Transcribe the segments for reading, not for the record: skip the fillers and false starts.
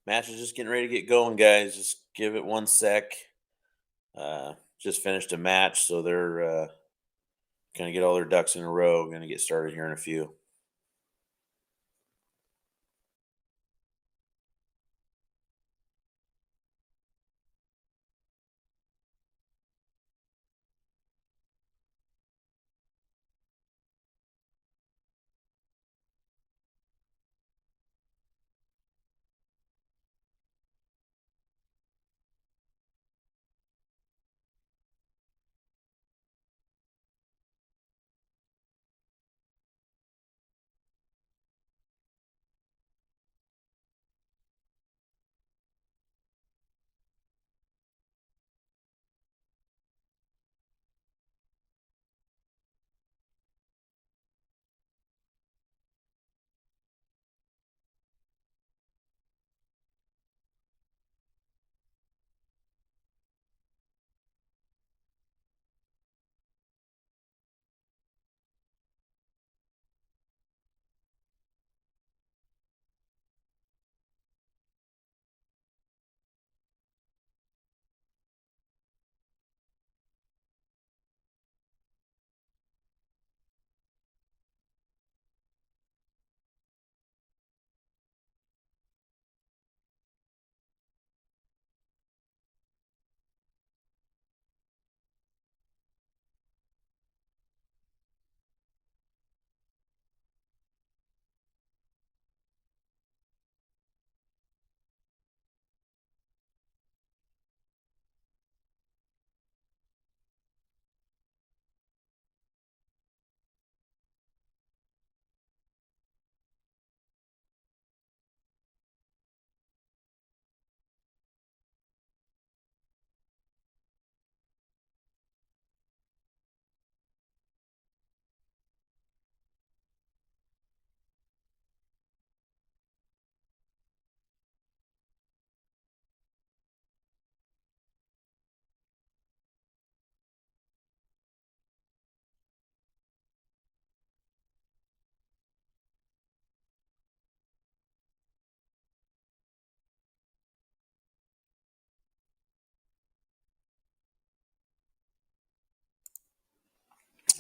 Match is just getting ready to get going, guys. Just give it one sec. Just finished a match, so they're gonna get all their ducks in a row. Gonna get started here in a few.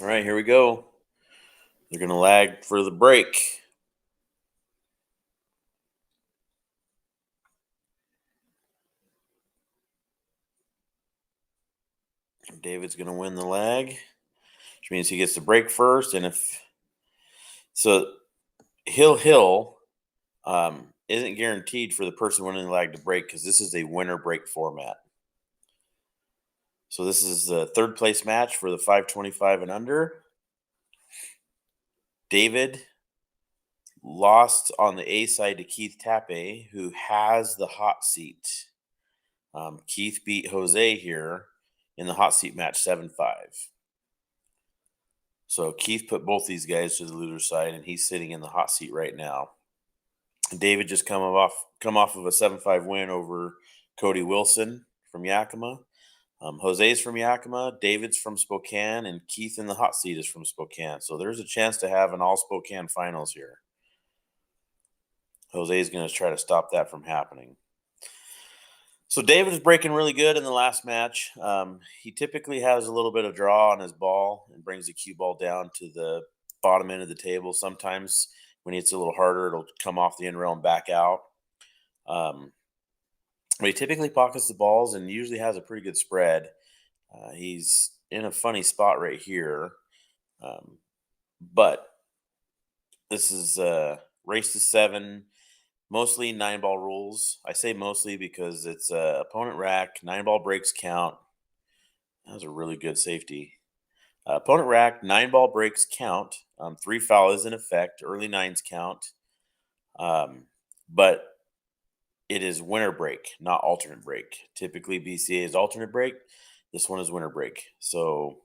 All right, here we go. They're gonna lag for the break. David's gonna win the lag, which means he gets the break first. And if so, Hill isn't guaranteed for the person winning the lag to break because this is a winner break format. So this is the third place match for the 525 and under. David lost on the A side to Keith Tappe, who has the hot seat. Keith beat Jose here in the hot seat match 7-5. So Keith put both these guys to the loser side, and he's sitting in the hot seat right now. David just come off of a 7-5 win over Cody Wilson from Yakima. Jose's from Yakima, David's from Spokane, and Keith in the hot seat is from Spokane. So there's a chance to have an all Spokane finals here. Jose's going to try to stop that from happening. So David is breaking really good in the last match. He typically has a little bit of draw on his ball and brings the cue ball down to the bottom end of the table. Sometimes when it's a little harder, it'll come off the end rail and back out. But he typically pockets the balls and usually has a pretty good spread. He's in a funny spot right here. But this is race to 7. Mostly 9-ball rules. I say mostly because it's opponent rack, 9-ball breaks count. That was a really good safety. Opponent rack, 9-ball breaks count. 3 foul is in effect. Early 9s count. But it is winner break, not alternate break. Typically, BCA is alternate break. This one is winner break. So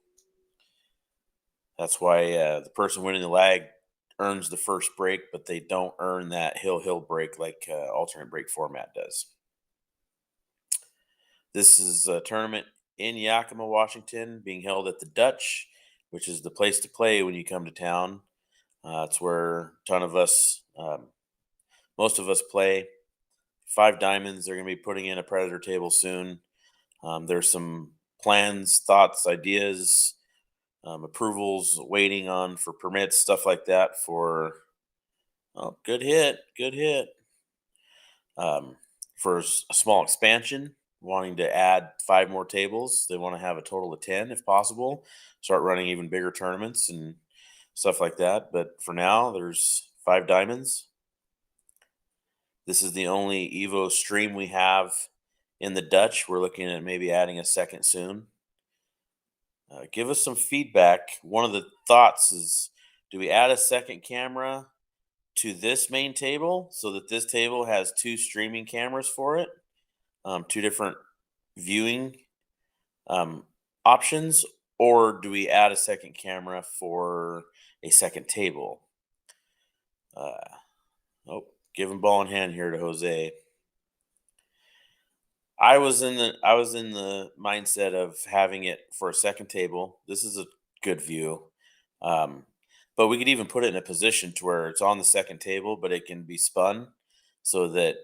that's why the person winning the lag earns the first break, but they don't earn that hill break like alternate break format does. This is a tournament in Yakima, Washington, being held at the Dutch, which is the place to play when you come to town. It's where a ton of us, most of us play. Five Diamonds. They're going to be putting in a Predator table soon. There's some plans, thoughts, ideas, approvals, waiting on for permits, stuff like that. For oh, good hit, good hit. Um, for a small expansion, wanting to add five more tables. They want to have a total of 10 if possible. Start running even bigger tournaments and stuff like that. But for now, there's Five Diamonds. This is the only Evo stream we have in the Dutch. We're looking at maybe adding a second soon. Give us some feedback. One of the thoughts is, do we add a second camera to this main table so that this table has two streaming cameras for it, two different viewing um, options, or do we add a second camera for a second table? Uh, oh, giving ball in hand here to Jose. I was in the mindset of having it for a second table. This is a good view. Um, but we could even put it in a position to where it's on the second table, but it can be spun so that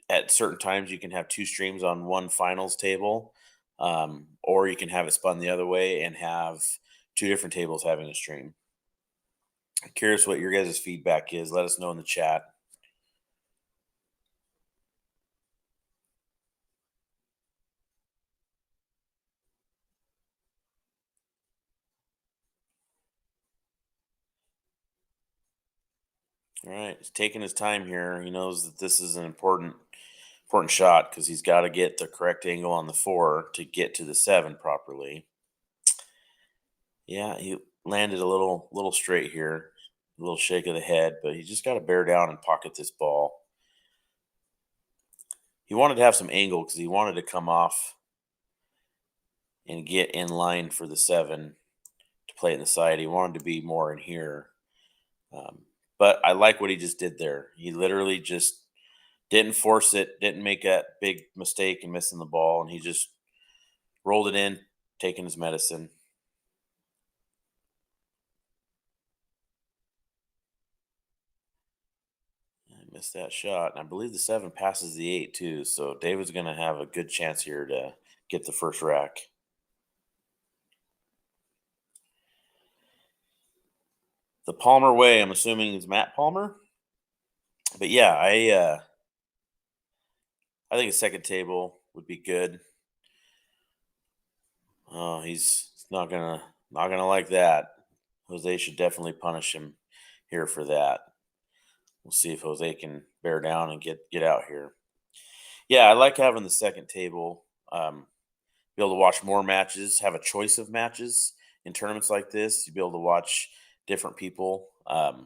at certain times you can have two streams on one finals table, or you can have it spun the other way and have two different tables having a stream. I'm curious what your guys' feedback is. Let us know in the chat. All right, he's taking his time here. He knows that this is an important shot because he's got to get the correct angle on the four to get to the seven properly. Yeah, he landed a little straight here, a little shake of the head, but he just got to bear down and pocket this ball. He wanted to have some angle because he wanted to come off and get in line for the seven to play it in the side. He wanted to be more in here. Um, but I like what he just did there. He literally just didn't force it, didn't make that big mistake and missing the ball, and he just rolled it in, taking his medicine. I missed that shot. And I believe the seven passes the eight too. So David's going to have a good chance here to get the first rack. The Palmer way, I'm assuming is Matt Palmer. But yeah, I think a second table would be good. Oh, he's not gonna like that. Jose should definitely punish him here for that. We'll see if Jose can bear down and get out here. Yeah, I like having the second table. Be able to watch more matches, have a choice of matches in tournaments like this. You'll be able to watch different people. And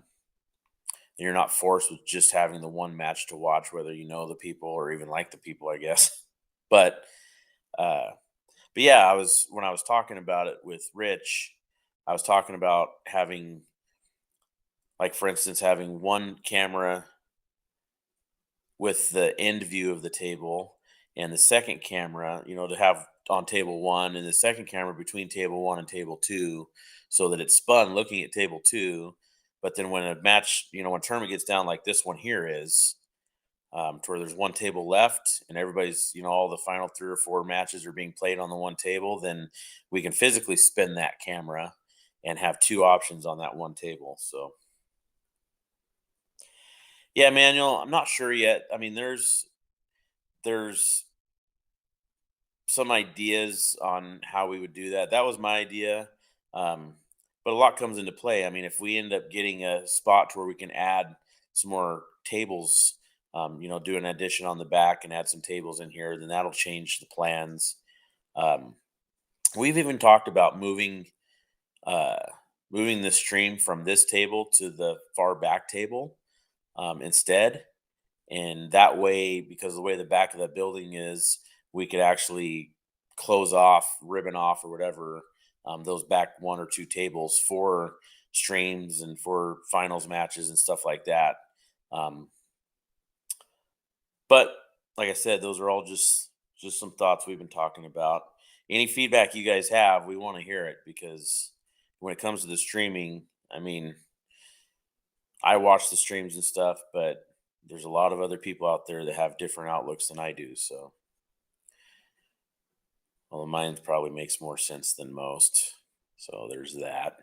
you're not forced with just having the one match to watch, whether you know the people or even like the people, I guess. But uh, but yeah, when I was talking about it with Rich, I was talking about having, like, for instance, having one camera with the end view of the table and the second camera, to have on table one and the second camera between table one and table two so that it's spun looking at table two. But then when a match, when a tournament gets down like this one here is, to where there's one table left and everybody's, all the final three or four matches are being played on the one table, then we can physically spin that camera and have two options on that one table. So, yeah, Manuel, I'm not sure yet. I mean, there's some ideas on how we would do that. That was my idea. Um, but a lot comes into play. I mean, if we end up getting a spot to where we can add some more tables, do an addition on the back and add some tables in here, then that'll change the plans. Um, we've even talked about uh, moving the stream from this table to the far back table instead. And that way, because of the way the back of that building is, we could actually close off, ribbon off, or whatever, those back one or two tables for streams and for finals matches and stuff like that. Um, but like I said, those are all just some thoughts we've been talking about. Any feedback you guys have, we want to hear it, because when it comes to the streaming, I mean, I watch the streams and stuff, but there's a lot of other people out there that have different outlooks than I do. So, well, mine probably makes more sense than most. So there's that.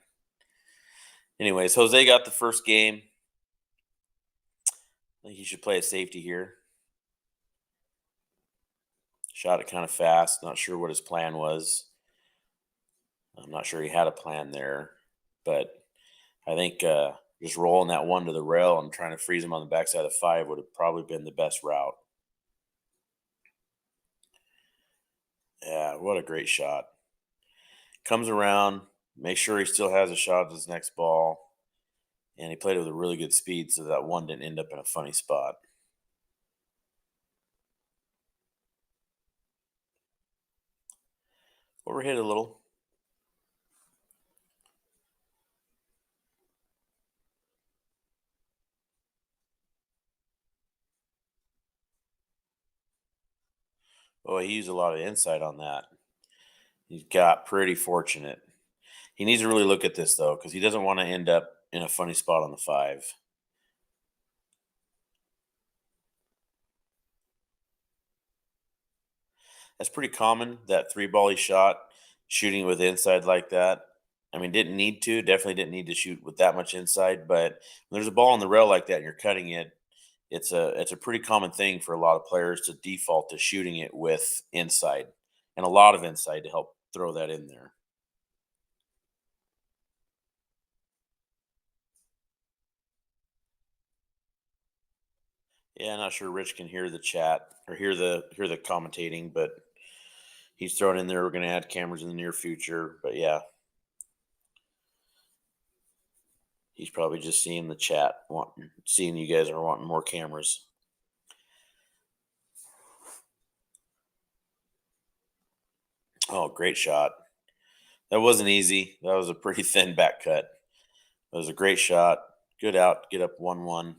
Anyways, Jose got the first game. I think he should play a safety here. Shot it kind of fast. Not sure what his plan was. I'm not sure he had a plan there, but I think just rolling that one to the rail and trying to freeze him on the backside of 5 would have probably been the best route. Yeah, what a great shot. Comes around, makes sure he still has a shot at his next ball, and he played it with a really good speed so that one didn't end up in a funny spot. Overhit a little. Oh, he used a lot of insight on that. He got pretty fortunate. He needs to really look at this though, because he doesn't want to end up in a funny spot on the 5. That's pretty common, that 3 ball he shot, shooting with inside like that. I mean, didn't need to, definitely didn't need to shoot with that much inside, but when there's a ball on the rail like that and you're cutting it, it's a pretty common thing for a lot of players to default to shooting it with inside and a lot of inside to help throw that in there. Yeah, not sure Rich can hear the chat or hear the commentating, but he's thrown in there. We're going to add cameras in the near future, but yeah, he's probably just seeing the chat, seeing you guys are wanting more cameras. Oh, great shot! That wasn't easy. That was a pretty thin back cut. That was a great shot. Good out. Get up 1-1.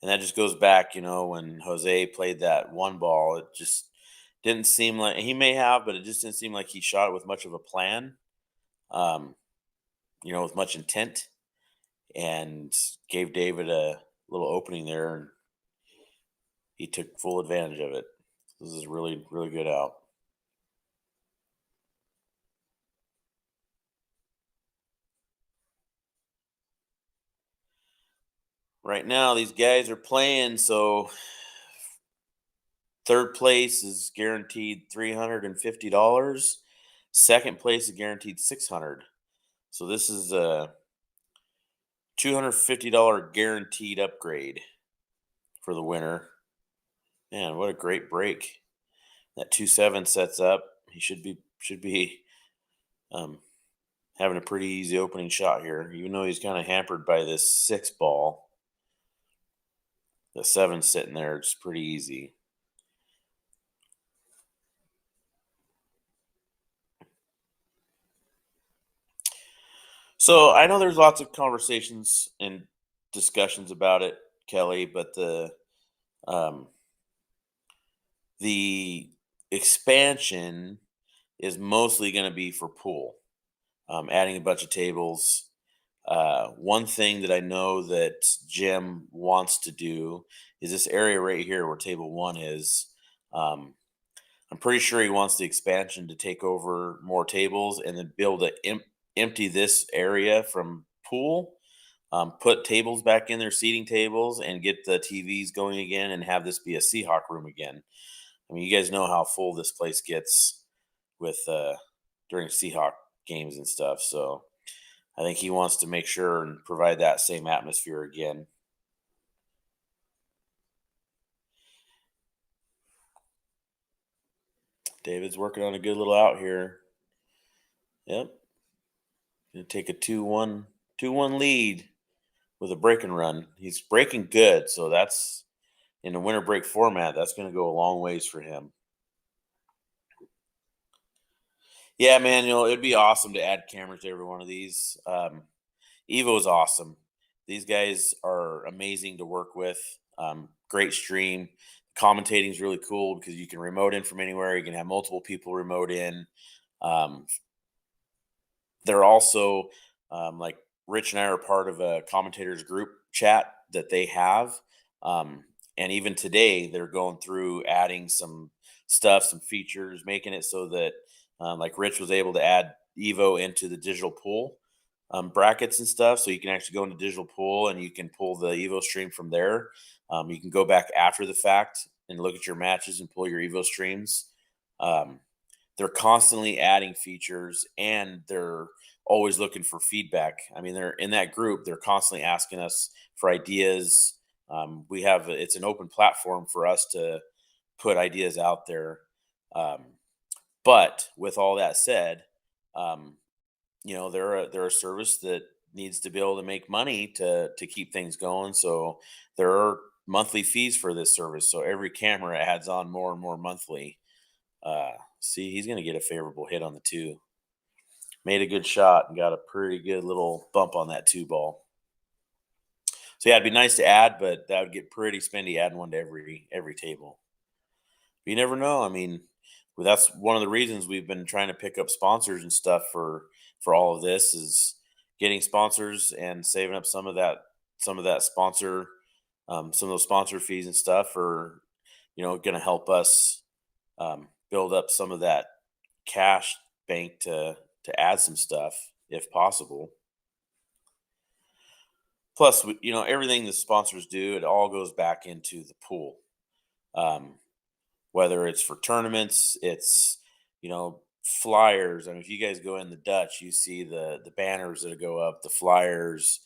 And that just goes back, when Jose played that one ball, it just didn't seem like he may have, but it just didn't seem like he shot it with much of a plan, um, with much intent, and gave David a little opening there, and he took full advantage of it. This is really, really good out. Right now, these guys are playing, so third place is guaranteed $350. Second place is guaranteed 600. So this is a $250 guaranteed upgrade for the winner. Man, what a great break! That 2-7 sets up. He should be um, having a pretty easy opening shot here, even though he's kind of hampered by this 6 ball. The 7 sitting there, it's pretty easy. So I know there's lots of conversations and discussions about it, Kelly, but um, the expansion is mostly going to be for pool, adding a bunch of tables. One thing that I know that Jim wants to do is this area right here where table 1 is. Um, I'm pretty sure he wants the expansion to take over more tables and then be able to empty this area from pool, put tables back in there, seating tables, and get the TVs going again and have this be a Seahawk room again. I mean, you guys know how full this place gets with during Seahawk games and stuff. So I think he wants to make sure and provide that same atmosphere again. David's working on a good little out here. Yep. Gonna take a 2-1 lead with a break and run. He's breaking good, so that's in a winter break format, that's gonna go a long ways for him. Yeah, man, it'd be awesome to add cameras to every one of these. Evo is awesome. These guys are amazing to work with. Great stream. Commentating is really cool because you can remote in from anywhere. You can have multiple people remote in. Um, they're also like Rich and I are part of a commentators group chat that they have. Um, and even today, they're going through adding some stuff, some features, making it so that, like Rich was able to add Evo into the digital pool brackets and stuff. So you can actually go into digital pool and you can pull the Evo stream from there. You can go back after the fact and look at your matches and pull your Evo streams. Um, they're constantly adding features and they're always looking for feedback. I mean, they're in that group, they're constantly asking us for ideas. We have it's an open platform for us to put ideas out there. Um, but with all that said, um, they're a service that needs to be able to make money to keep things going. So there are monthly fees for this service. So every camera adds on more and more monthly. Uh, See, he's going to get a favorable hit on the two. Made a good shot and got a pretty good little bump on that two ball. So yeah, it'd be nice to add, but that would get pretty spendy adding one to every table. But you never know. I mean, well, that's one of the reasons we've been trying to pick up sponsors and stuff for all of this is getting sponsors and saving up some of that sponsor some of those sponsor fees and stuff are going to help us build up some of that cash bank to add some stuff if possible. Plus, everything the sponsors do, it all goes back into the pool. Um, Whether it's for tournaments, it's flyers. I mean, if you guys go in the Dutch, you see the banners that go up, the flyers,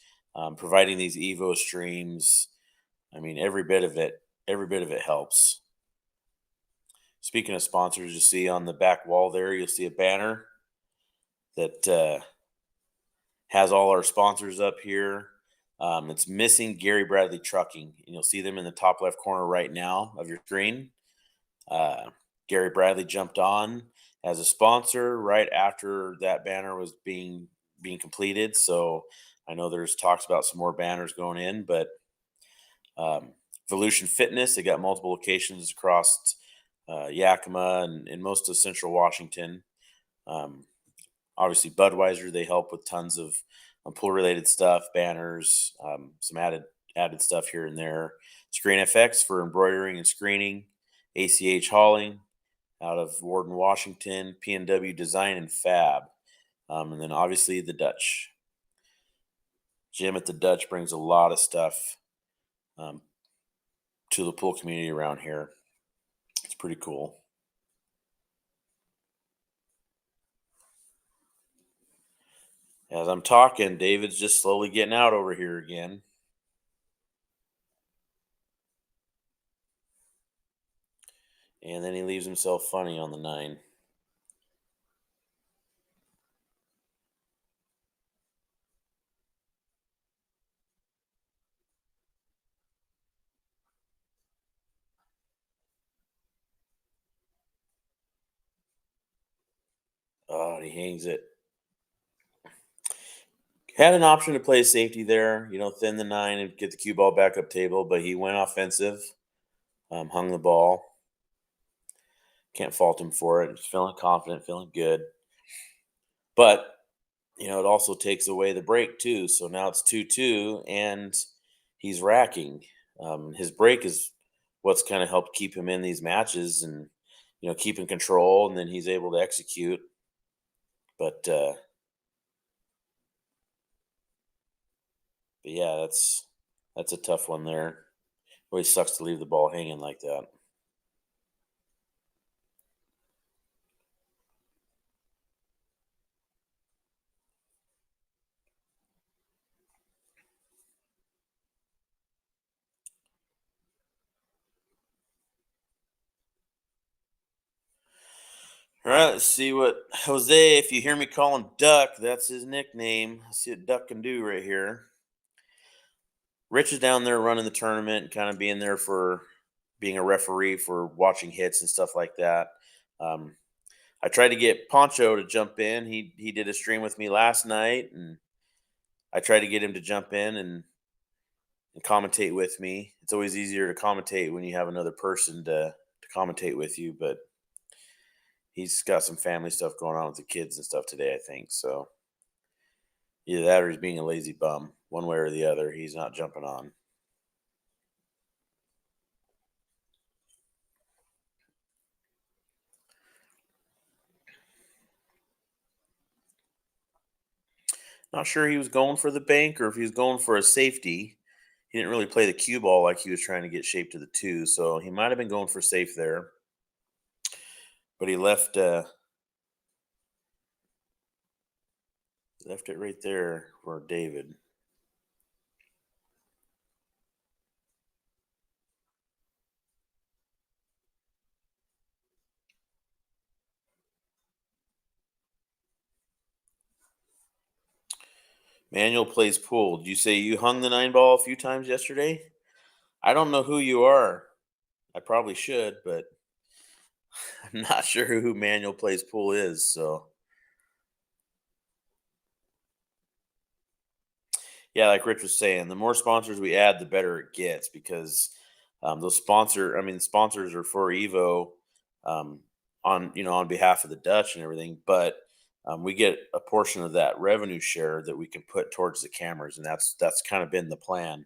providing these Evo streams. I mean, every bit of it helps. Speaking of sponsors, you see on the back wall there, you'll see a banner that has all our sponsors up here. It's missing Gary Bradley Trucking, and you'll see them in the top left corner right now of your screen. Gary Bradley jumped on as a sponsor right after that banner was being completed. So I know there's talks about some more banners going in, but Volution Fitness, they got multiple locations across Yakima and most of Central Washington. Um, Obviously, Budweiser, they help with tons of pool related stuff, banners, some added stuff here and there. Screen FX for embroidering and screening. ACH Hauling out of Warden, Washington. PNW Design and Fab. And then obviously the Dutch. Jim at the Dutch brings a lot of stuff um, to the pool community around here. It's pretty cool. As I'm talking, David's just slowly getting out over here again. And then he leaves himself funny on the 9. Oh, and he hangs it. Had an option to play safety there, thin the 9 and get the cue ball back up table, but he went offensive, hung the ball. Can't fault him for it. He's feeling confident, feeling good. But, it also takes away the break too. So now it's 2-2 and he's racking. His break is what's kind of helped keep him in these matches and, keep in control. And then he's able to execute. But yeah, that's a tough one there. Always sucks to leave the ball hanging like that. All right, let's see what Jose. If you hear me call him Duck, that's his nickname. Let's see what Duck can do right here. Rich is down there running the tournament, kind of being there for being a referee for watching hits and stuff like that. Um, I tried to get Poncho to jump in. He did a stream with me last night, and I tried to get him to jump in and commentate with me. It's always easier to commentate when you have another person to commentate with you, but he's got some family stuff going on with the kids and stuff today, I think. So Either that or he's being a lazy bum. One way or the other, he's not jumping on. Not sure he was going for the bank or if he was going for a safety. He didn't really play the cue ball like he was trying to get shape to the 2, so he might have been going for safe there. But he left it right there for David. Manuel plays pool. Did you say you hung the 9 ball a few times yesterday? I don't know who you are. I probably should, but I'm not sure who Manuel plays pool is. So yeah, like Rich was saying, the more sponsors we add, the better it gets because those sponsors are for Evo on behalf of the Dutch and everything, but we get a portion of that revenue share that we can put towards the cameras, and that's kind of been the plan.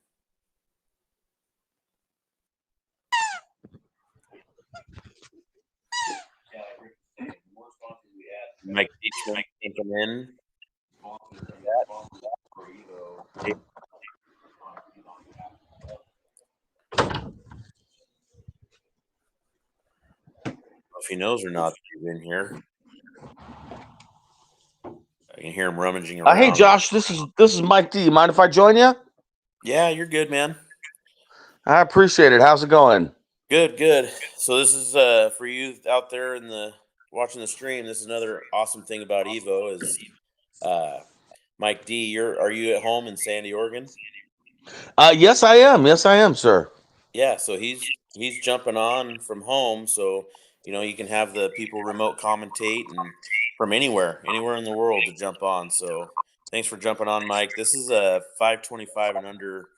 Mike Beachman jumping in. If he knows or not, he's in here. I can hear him rummaging around. Hey, Josh, this is Mike D. Mind if I join you? Yeah, you're good, man. I appreciate it. How's it going? Good. So this is for you out there in the watching the stream. This is another awesome thing about Evo is Mike D. Are you at home in Sandy, Oregon? Yes, I am. Yes, I am, sir. Yeah, so he's jumping on from home, so you can have the people remote commentate and from anywhere in the world to jump on. So thanks for jumping on, Mike. This is a 525 and under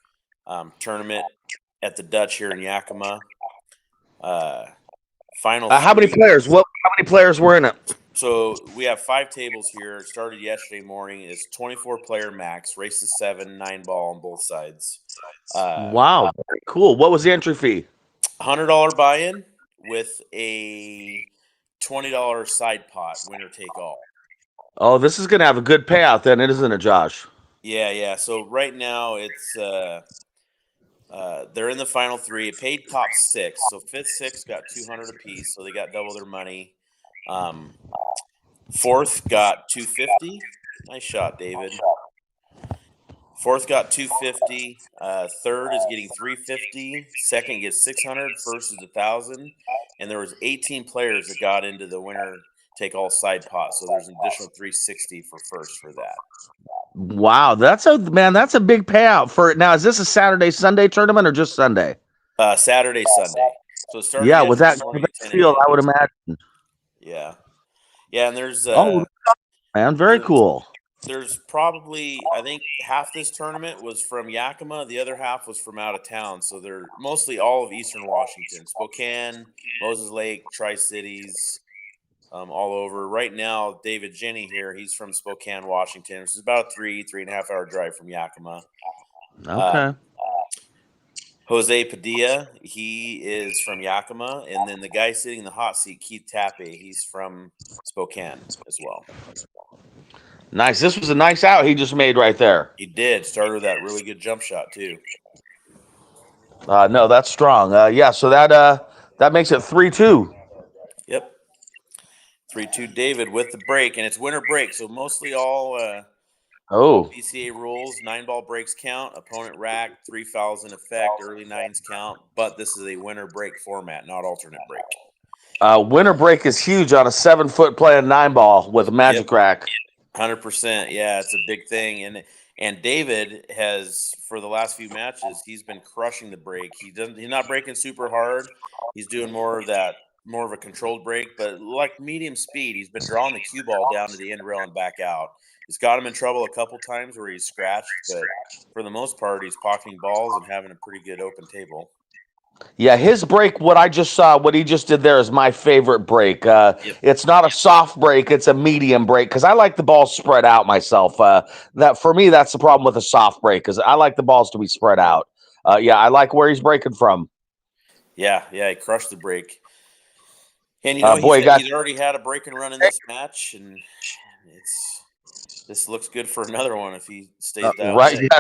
tournament at the Dutch here in Yakima. Final. How many players? How many players were in it? So we have 5 tables here. It started yesterday morning. It's 24 player max. Race is 7, 9 ball on both sides. Wow, very cool. What was the entry fee? $100 buy-in with a $20 side pot, winner take all. Oh, this is gonna have a good payout then, isn't it, Josh? Yeah. So right now it's they're in the final 3. It paid top 6, so 5th, 6th got 200 apiece, so they got double their money. 4th got 250. Nice shot, David. 4th got 250. 3rd is getting 350. 2nd gets 600. 1st is 1,000. And there was 18 players that got into the winner take all side pot. So there's an additional 360 for 1st for that. Wow, that's a big payout for it. Now, is this a Saturday Sunday tournament or just Sunday? Saturday, Sunday. So it started. Yeah, with that field, I would imagine. Yeah, and there's man, very cool. There's probably, I think, half this tournament was from Yakima. The other half was from out of town. So they're mostly all of Eastern Washington, Spokane, Moses Lake, Tri-Cities, all over. Right now, DAVIDJENNE here, he's from Spokane, Washington, which is about a 3.5 hour drive from Yakima. Okay. Jose Padilla, he is from Yakima. And then the guy sitting in the hot seat, Keith Tappe, he's from Spokane as well. Nice. This was a nice out he just made right there. He did. Started with that really good jump shot, too. No, that's strong. Yeah, so that makes it 3-2. Yep. 3-2 David with the break, and it's winner break. So mostly all BCA rules, 9-ball breaks count, opponent rack, 3 fouls in effect, early 9s count. But this is a winner break format, not alternate break. Winner break is huge on a 7-foot playing 9-ball with a magic rack. 100%. Yeah, it's a big thing. And David has, for the last few matches, he's been crushing the break. He's not breaking super hard. He's doing more of a controlled break, but like medium speed. He's been drawing the cue ball down to the end rail and back out. It's got him in trouble a couple times where he's scratched, but for the most part, he's pocketing balls and having a pretty good open table. Yeah, his break, what I just saw, what he just did there is my favorite break. Yep. It's not a soft break, it's a medium break because I like the balls spread out myself. That for me, that's the problem with a soft break because I like the balls to be spread out. Yeah, I like where he's breaking from. Yeah, he crushed the break. And Boy, he got he's already had a break and run in this match, and this looks good for another one if he stays dialed right. in. Yeah,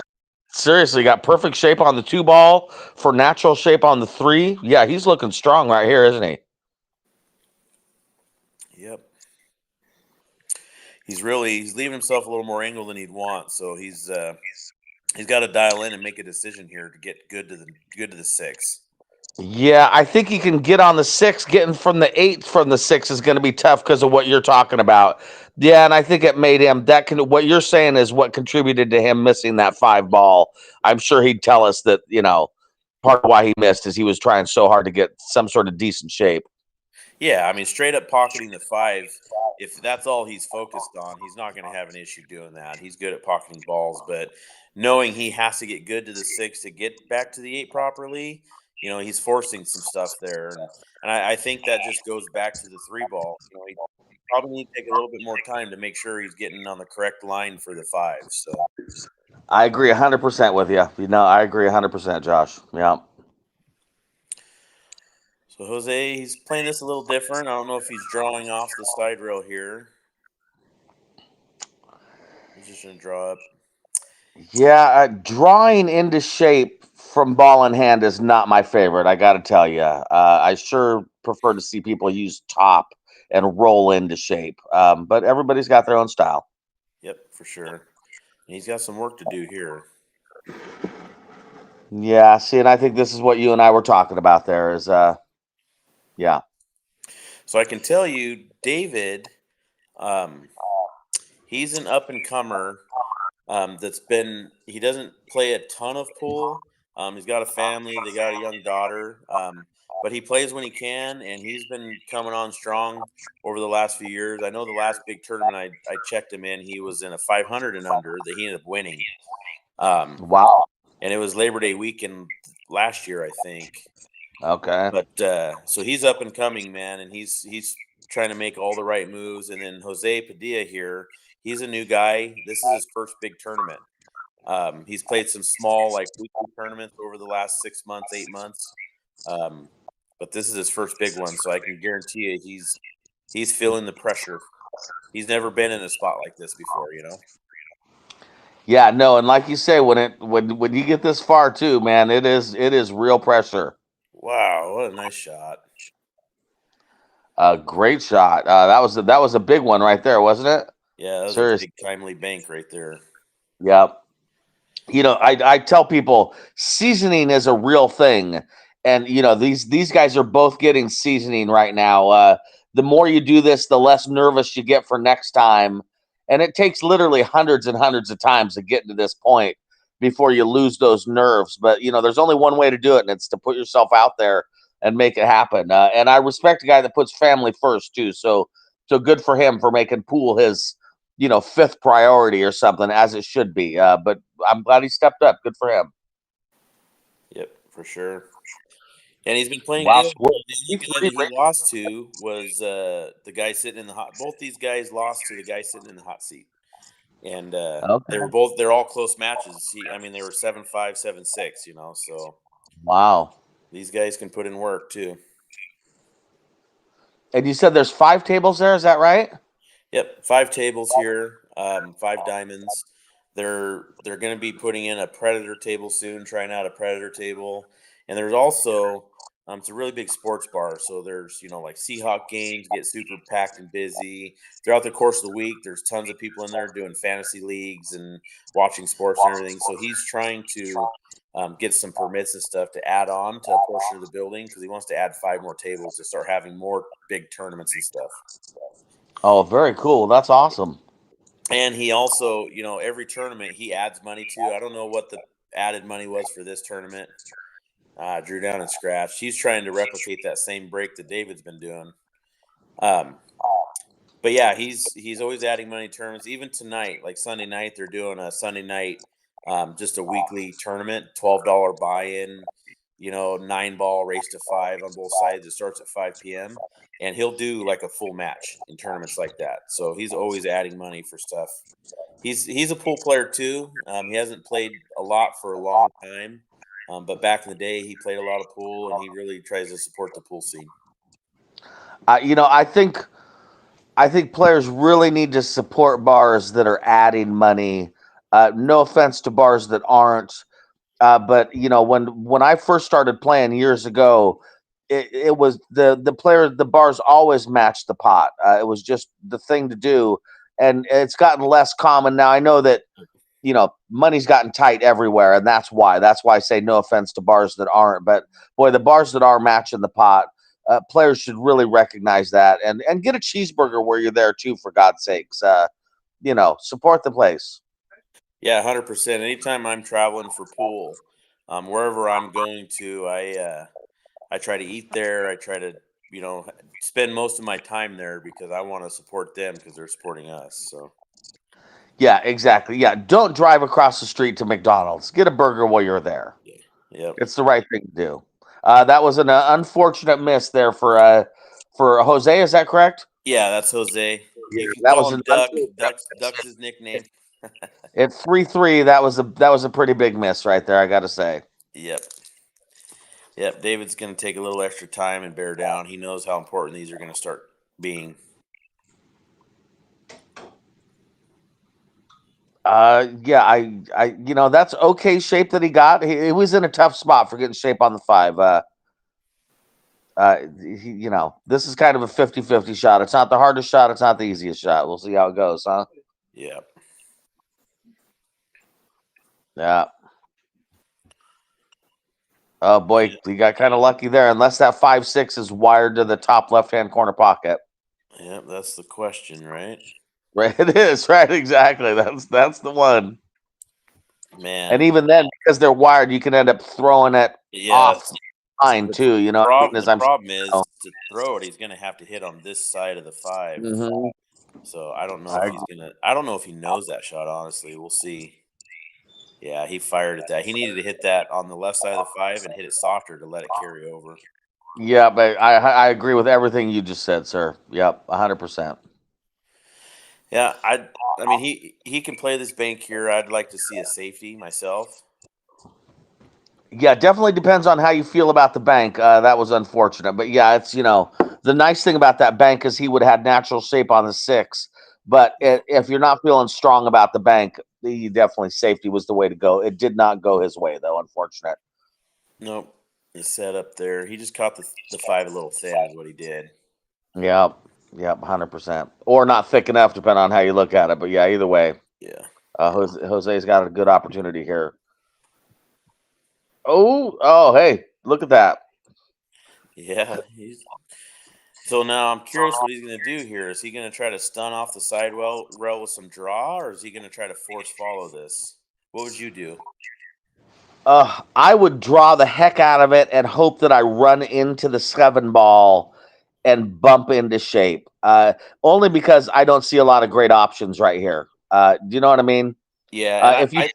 seriously, got perfect shape on the 2 ball for natural shape on the 3. Yeah, he's looking strong right here, isn't he? Yep. He's leaving himself a little more angle than he'd want, so he's got to dial in and make a decision here to get good to the 6. Yeah, I think he can get on the 6. Getting from the 8 from the 6 is going to be tough because of what you're talking about. Yeah, and I think it made him that can. What you're saying is what contributed to him missing that 5 ball. I'm sure he'd tell us that part of why he missed is he was trying so hard to get some sort of decent shape. Yeah, I mean, straight up pocketing the 5. If that's all he's focused on, he's not going to have an issue doing that. He's good at pocketing balls, but knowing he has to get good to the 6 to get back to the 8 properly, he's forcing some stuff there, and I think that just goes back to the 3 ball. He probably need to take a little bit more time to make sure he's getting on the correct line for the 5. So. I agree 100% with you. I agree 100%, Josh. Yeah. So Jose, he's playing this a little different. I don't know if he's drawing off the side rail here. He's just going to draw up. Yeah, drawing into shape from ball in hand is not my favorite. I got to tell you, I sure prefer to see people use top and roll into shape. But everybody's got their own style. Yep, for sure. And he's got some work to do here. Yeah, see, and I think this is what you and I were talking about. There is, yeah. So I can tell you, David, um, he's an up and comer. He doesn't play a ton of pool. He's got a family. They got a young daughter. But he plays when he can, and he's been coming on strong over the last few years. I know the last big tournament I checked him in, he was in a 500 and under that he ended up winning. Wow. And it was Labor Day weekend last year, I think. Okay. But so he's up and coming, man, and he's trying to make all the right moves. And then Jose Padilla here, he's a new guy. This is his first big tournament. He's played some small, like weekly tournaments over the last 6 months, 8 months. But this is his first big one, so I can guarantee you he's feeling the pressure. He's never been in a spot like this before. Yeah, no, and like you say, when you get this far too, man, it is real pressure. Wow, what a nice shot. Great shot. That was a big one right there, wasn't it? Yeah, that was a Seriously. big timely bank right there. Yep. I tell people seasoning is a real thing, and these guys are both getting seasoning right now. The more you do this, the less nervous you get for next time, and it takes literally hundreds and hundreds of times to get to this point before you lose those nerves. But there's only one way to do it, and it's to put yourself out there and make it happen. And I respect a guy that puts family first too. So good for him for making pool his fifth priority or something, as it should be. But I'm glad he stepped up. Good for him. Yep, for sure. And he's been playing Wow. good. The only guy that he lost to was the guy sitting in the hot. Both these guys lost to the guy sitting in the hot seat, and Okay. they're all close matches. I mean, they were 7-5, 7-6. So Wow. these guys can put in work too. And you said there's 5 tables there. Is that right? Yep, 5 tables here, 5 diamonds. They're going to be putting in a predator table soon, trying out a predator table, and there's also it's a really big sports bar. So there's like Seahawk games get super packed and busy throughout the course of the week. There's tons of people in there doing fantasy leagues and watching sports and everything. So he's trying to get some permits and stuff to add on to a portion of the building because he wants to add 5 more tables to start having more big tournaments and stuff. Oh, very cool. That's awesome. And he also, every tournament he adds money to. I don't know what the added money was for this tournament. Drew down and scratched. He's trying to replicate that same break that David's been doing. Um, but yeah, he's always adding money to tournaments. Even tonight, like Sunday night, they're doing a Sunday night, just a weekly tournament, $12 buy-in. 9-ball race to 5 on both sides. It starts at 5 p.m. and he'll do like a full match in tournaments like that. So he's always adding money for stuff. He's a pool player too. He hasn't played a lot for a long time, but back in the day, he played a lot of pool, and he really tries to support the pool scene. I think players really need to support bars that are adding money. No offense to bars that aren't, but when I first started playing years ago, it was the bars always matched the pot. It was just the thing to do, and it's gotten less common now. I know that money's gotten tight everywhere, and that's why. That's why I say no offense to bars that aren't, but boy, the bars that are matching the pot, players should really recognize that and get a cheeseburger where you're there too, for God's sakes. Support the place. Yeah, 100%. Anytime I'm traveling for pool, wherever I'm going to, I try to eat there. I try to spend most of my time there because I want to support them because they're supporting us. So Yeah, exactly. Yeah, don't drive across the street to McDonald's. Get a burger while you're there. yeah, yep. It's the right thing to do. That was an unfortunate miss there for Jose. Is that correct? Yeah, that's Jose. Yeah, You can that call was him an Duck. unfortunate Duck's his nickname. at 3-3. That was a pretty big miss right there, I got to say. Yep. Yep. David's going to take a little extra time and bear down. He knows how important these are going to start being. Yeah, that's okay shape that he got. He was in a tough spot for getting shape on the 5. This is kind of a 50-50 shot. It's not the hardest shot. It's not the easiest shot. We'll see how it goes, huh? Yep. Yeah. Oh boy, he got kind of lucky there. Unless that 5-6 is wired to the top left-hand corner pocket. Yep. That's the question, right? Right, it is right. Exactly. That's the one. Man. And even then, because they're wired, you can end up throwing it Yeah. off line too. As The I'm problem is sure. to throw it, he's going to have to hit on this side of the 5. Mhm. So I don't know if he's gonna. I don't know if he knows that shot. Honestly, we'll see. Yeah, he fired at that. He needed to hit that on the left side of the 5 and hit it softer to let it carry over. Yeah, but I agree with everything you just said, sir. Yep, 100%. Yeah, I mean he can play this bank here. I'd like to see a safety myself. Yeah, definitely depends on how you feel about the bank. That was unfortunate, but yeah, it's the nice thing about that bank is he would have had natural shape on the 6. But if you're not feeling strong about the bank, definitely safety was the way to go. It did not go his way though, unfortunate. Nope, it's set up there. He just caught the 5 a little thin, is what he did. Yep, yep, 100%. Or not thick enough, depending on how you look at it. But yeah, either way, Yeah, Jose's got a good opportunity here. Oh, hey, look at that. yeah. So now I'm curious what he's going to do here. Is he going to try to stun off the side rail with some draw, or is he going to try to force follow this? What would you do? I would draw the heck out of it and hope that I run into the 7 ball and bump into shape. Only because I don't see a lot of great options right here. Do you know what I mean? Yeah, and If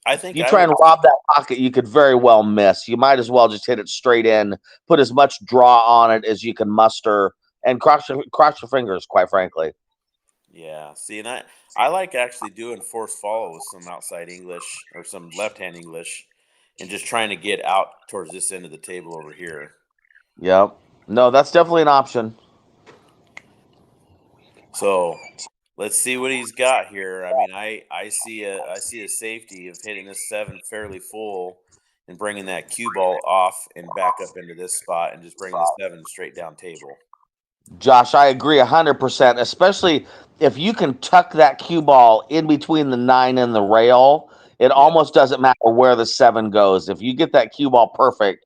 I think you I try would. and rob that pocket, you could very well miss. You might as well just hit it straight in, put as much draw on it as you can muster, and cross your fingers. Quite frankly. Yeah, see, and I like actually doing force follow with some outside English or some left hand English, and just trying to get out towards this end of the table over here. Yep. No, that's definitely an option. So let's see what he's got here. I mean, I see a safety of hitting this 7 fairly full and bringing that cue ball off and back up into this spot and just bringing the 7 straight down table. Josh, I agree 100%, especially if you can tuck that cue ball in between the 9 and the rail. It Yeah. almost doesn't matter where the 7 goes. If you get that cue ball perfect,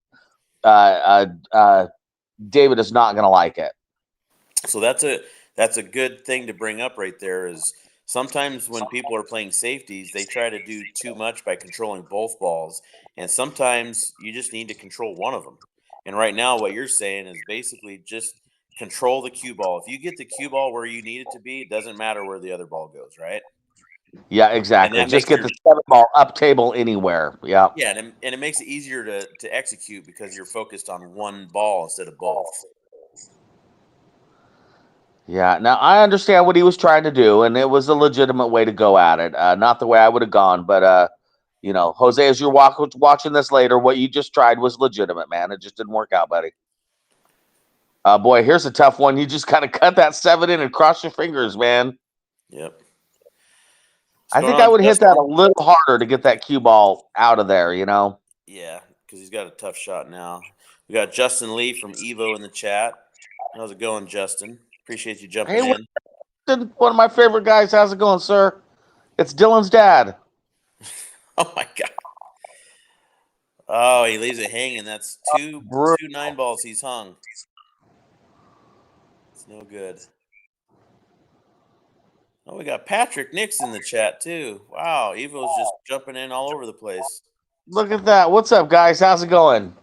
uh, uh, uh, David is not going to like it. So that's a good thing to bring up right there is sometimes when people are playing safeties, they try to do too much by controlling both balls. And sometimes you just need to control one of them. And right now, what you're saying is basically just control the cue ball. If you get the cue ball where you need it to be, it doesn't matter where the other ball goes, right? Yeah, and exactly. that Just makes get your the 7 ball up table anywhere. Yeah. yeah, and it makes it easier to execute because you're focused on one ball instead of both. Yeah. Now I understand what he was trying to do, and it was a legitimate way to go at it. Not the way I would have gone, but Jose, as you're watching this later, what you just tried was legitimate, man. It just didn't work out, buddy. Boy, here's a tough one. You just kind of cut that 7 in and cross your fingers, man. Yep. What's I going think I on, would hit that a Justin? little harder to get that cue ball out of there, Yeah, because he's got a tough shot now. We got Justin Lee from Evo in the chat. How's it going, Justin? Appreciate you jumping Hey, in. one of my favorite guys. How's it going, sir? It's Dylan's dad. Oh my god. Oh, he leaves it hanging. That's two Bru- 9 balls he's hung. It's no good. Oh, we got Patrick Nix in the chat too. Wow, Evo's just jumping in all over the place. Look at that. What's up, guys? How's it going?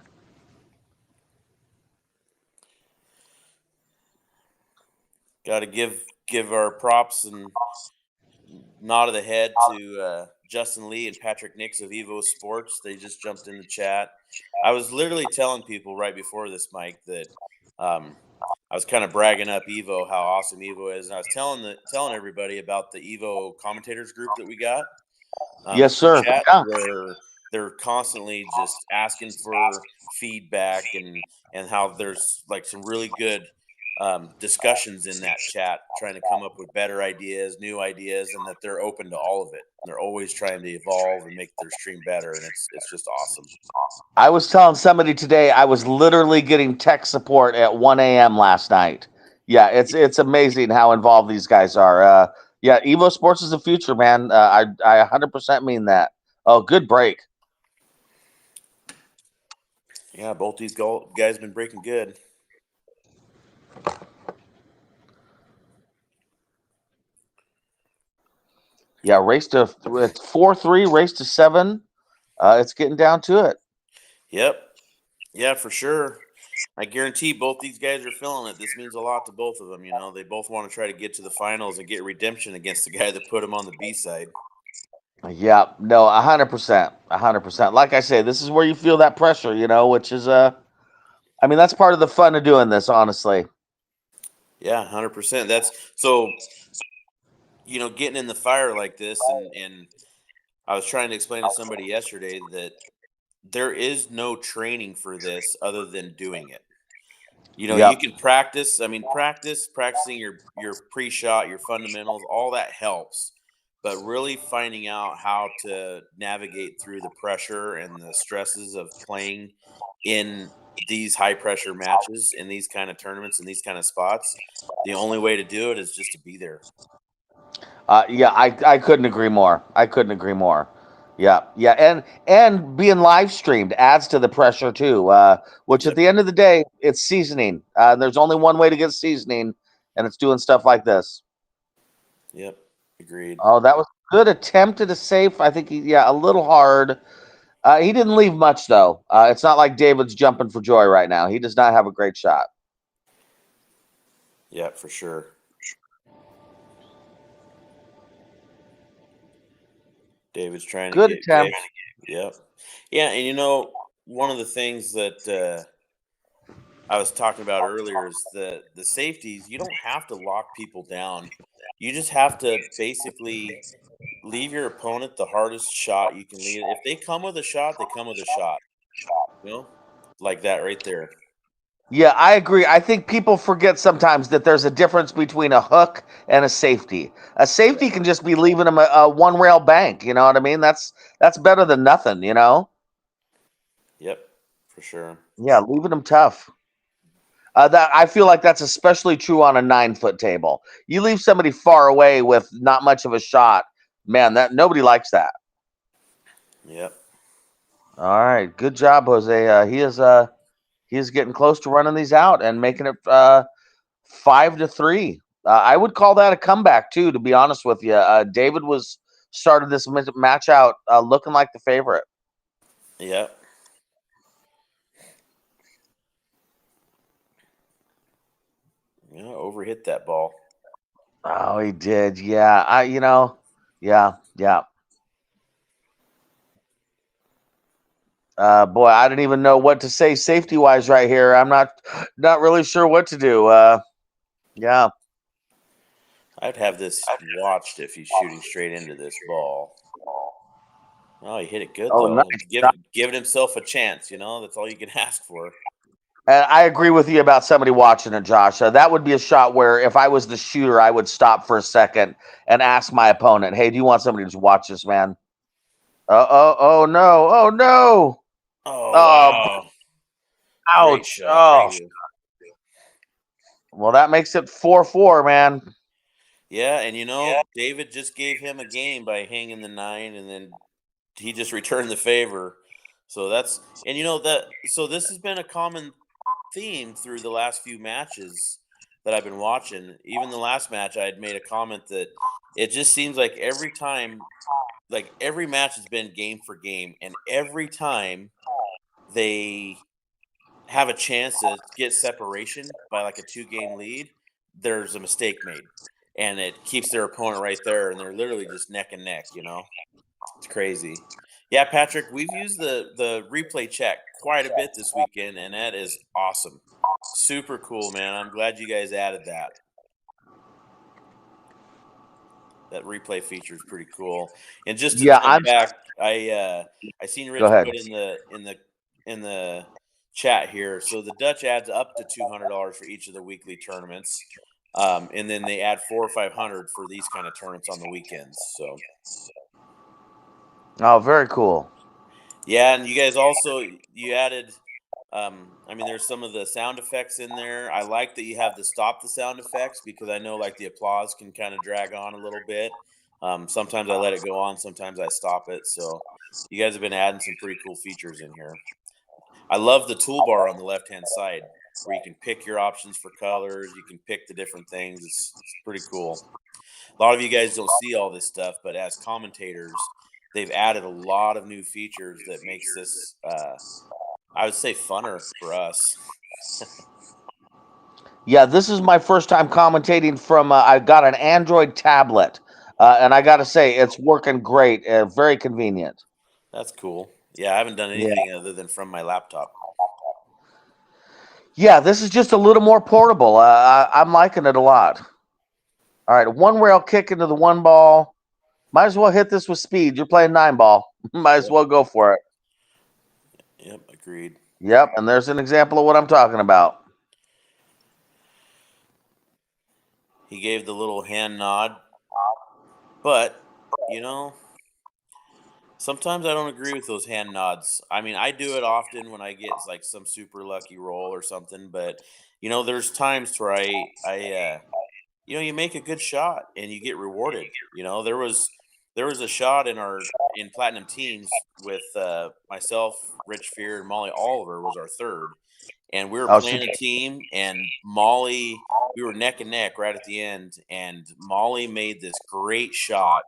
Got to give our props and nod of the head to Justin Lee and Patrick Nix of EvoSports. They just jumped in the chat. I was literally telling people right before this, Mike, that I was kind of bragging up Evo, how awesome Evo is, and I was telling everybody about the Evo commentators group that we got Yes, in sir. chat, Yeah. where they're constantly just asking for feedback and how there's like some really good discussions in that chat, trying to come up with better ideas, new ideas, and that they're open to all of it. They're always trying to evolve and make their stream better, and it's just awesome. I was telling somebody today I was literally getting tech support at 1 a.m. last night. Yeah, it's amazing how involved these guys are. Yeah, Evo Sports is the future, man. I 100% mean that. Oh, good break. Yeah, both these guys been breaking good. Yeah, it's 4-3, race to 7. It's getting down to it. Yep. Yeah, for sure. I guarantee both these guys are feeling it. This means a lot to both of them. You know, they both want to try to get to the finals and get redemption against the guy that put them on the B side. Yeah, no, 100%, 100%. Like I say, this is where you feel that pressure, which is I mean, that's part of the fun of doing this, honestly. Yeah, 100%. That's so. Getting in the fire like this, and I was trying to explain to somebody yesterday that there is no training for this other than doing it. You Yep. can practice. I mean, practicing your pre-shot, your fundamentals, all that helps. But really finding out how to navigate through the pressure and the stresses of playing in these high pressure matches, in these kind of tournaments, in these kind of spots, the only way to do it is just to be there. Yeah, I couldn't agree more. I couldn't agree more. Yeah, yeah, and being live streamed adds to the pressure too. Which at Yep. the end of the day, it's seasoning. There's only one way to get seasoning, and it's doing stuff like this. Yep. Agreed. Oh, that was a good attempt at a safe. I think a little hard. He didn't leave much though. It's not like David's jumping for joy right now. He does not have a great shot. Yeah, for sure. David's trying to Good get attempt. Vic. Yep. Yeah, and one of the things that I was talking about earlier is the safeties. You don't have to lock people down. You just have to basically leave your opponent the hardest shot you can leave. If they come with a shot, they come with a shot. You know, like that right there. Yeah, I agree. I think people forget sometimes that there's a difference between a hook and a safety. A safety can just be leaving them a one rail bank. You know what I mean? That's better than nothing. Yep, for sure. Yeah, leaving them tough. That I feel like that's especially true on a 9-foot table. You leave somebody far away with not much of a shot, man. That nobody likes that. Yep. All right, good job, Jose. He is getting close to running these out and making it 5-3. I would call that a comeback too, to be honest with you. David was started this match out looking like the favorite. Yep. Yeah, overhit that ball. Oh, he did. Yeah, Yeah, yeah. Boy, I didn't even know what to say safety wise right here. I'm not really sure what to do. Yeah. I'd have this watched if he's shooting straight into this ball. Oh, he hit it good Oh, nice. though. Giving himself a chance. That's all you can ask for. And I agree with you about somebody watching it, Josh. That would be a shot where if I was the shooter, I would stop for a second and ask my opponent, "Hey, do you want somebody to just watch this, man?" Oh no! Oh no! Oh Oh, wow! Great ouch! shot Oh, too. well, that makes it 4-4, man. Yeah, and David just gave him a game by hanging the 9, and then he just returned the favor. So that's and so this has been a common theme through the last few matches that I've been watching. Even the last match, I had made a comment that it just seems like every time, like every match has been game for game, and every time they have a chance to get separation by like a 2-game lead, there's a mistake made. And it keeps their opponent right there, and they're literally just neck and neck. It's crazy. Yeah, Patrick, we've used the replay chat quite a bit this weekend, and that is awesome. Super cool, man. I'm glad you guys added that. That replay feature is pretty cool. And just to Yeah, jump I'm. back, I seen Go Rich ahead. put in the chat here. So the Dutch adds up to $200 for each of the weekly tournaments, and then they add 400 or 500 for these kind of tournaments on the weekends. So Oh, very cool. yeah, and you guys also you added. I mean, there's some of the sound effects in there. I like that you have the stop the sound effects because I know like the applause can kind of drag on a little bit. Sometimes I let it go on, sometimes I stop it. So you guys have been adding some pretty cool features in here. I love the toolbar on the left hand side where you can pick your options for colors. You can pick the different things. It's pretty cool. A lot of you guys don't see all this stuff, but as commentators, they've added a lot of new features that makes this I would say funner for us. Yeah, this is my first time commentating from. I got an Android tablet, and I got to say it's working great. Very convenient. That's cool. Yeah, I haven't done Yeah. anything other than from my laptop. Yeah, this is just a little more portable. I'm liking it a lot. All right, one rail kick into the one ball. Might as well hit this with speed. You're playing 9-ball. Might as Yep. well go for it. Yep, agreed. Yep, and there's an example of what I'm talking about. He gave the little hand nod, but you know, sometimes I don't agree with those hand nods. I mean, I do it often when I get like some super lucky roll or something, but there's times where you make a good shot and you get rewarded. There was a shot in platinum teams with myself, Rich Fear, and Molly Oliver was our third, and we were Oh, she. playing a team, and Molly, we were neck and neck right at the end, and Molly made this great shot,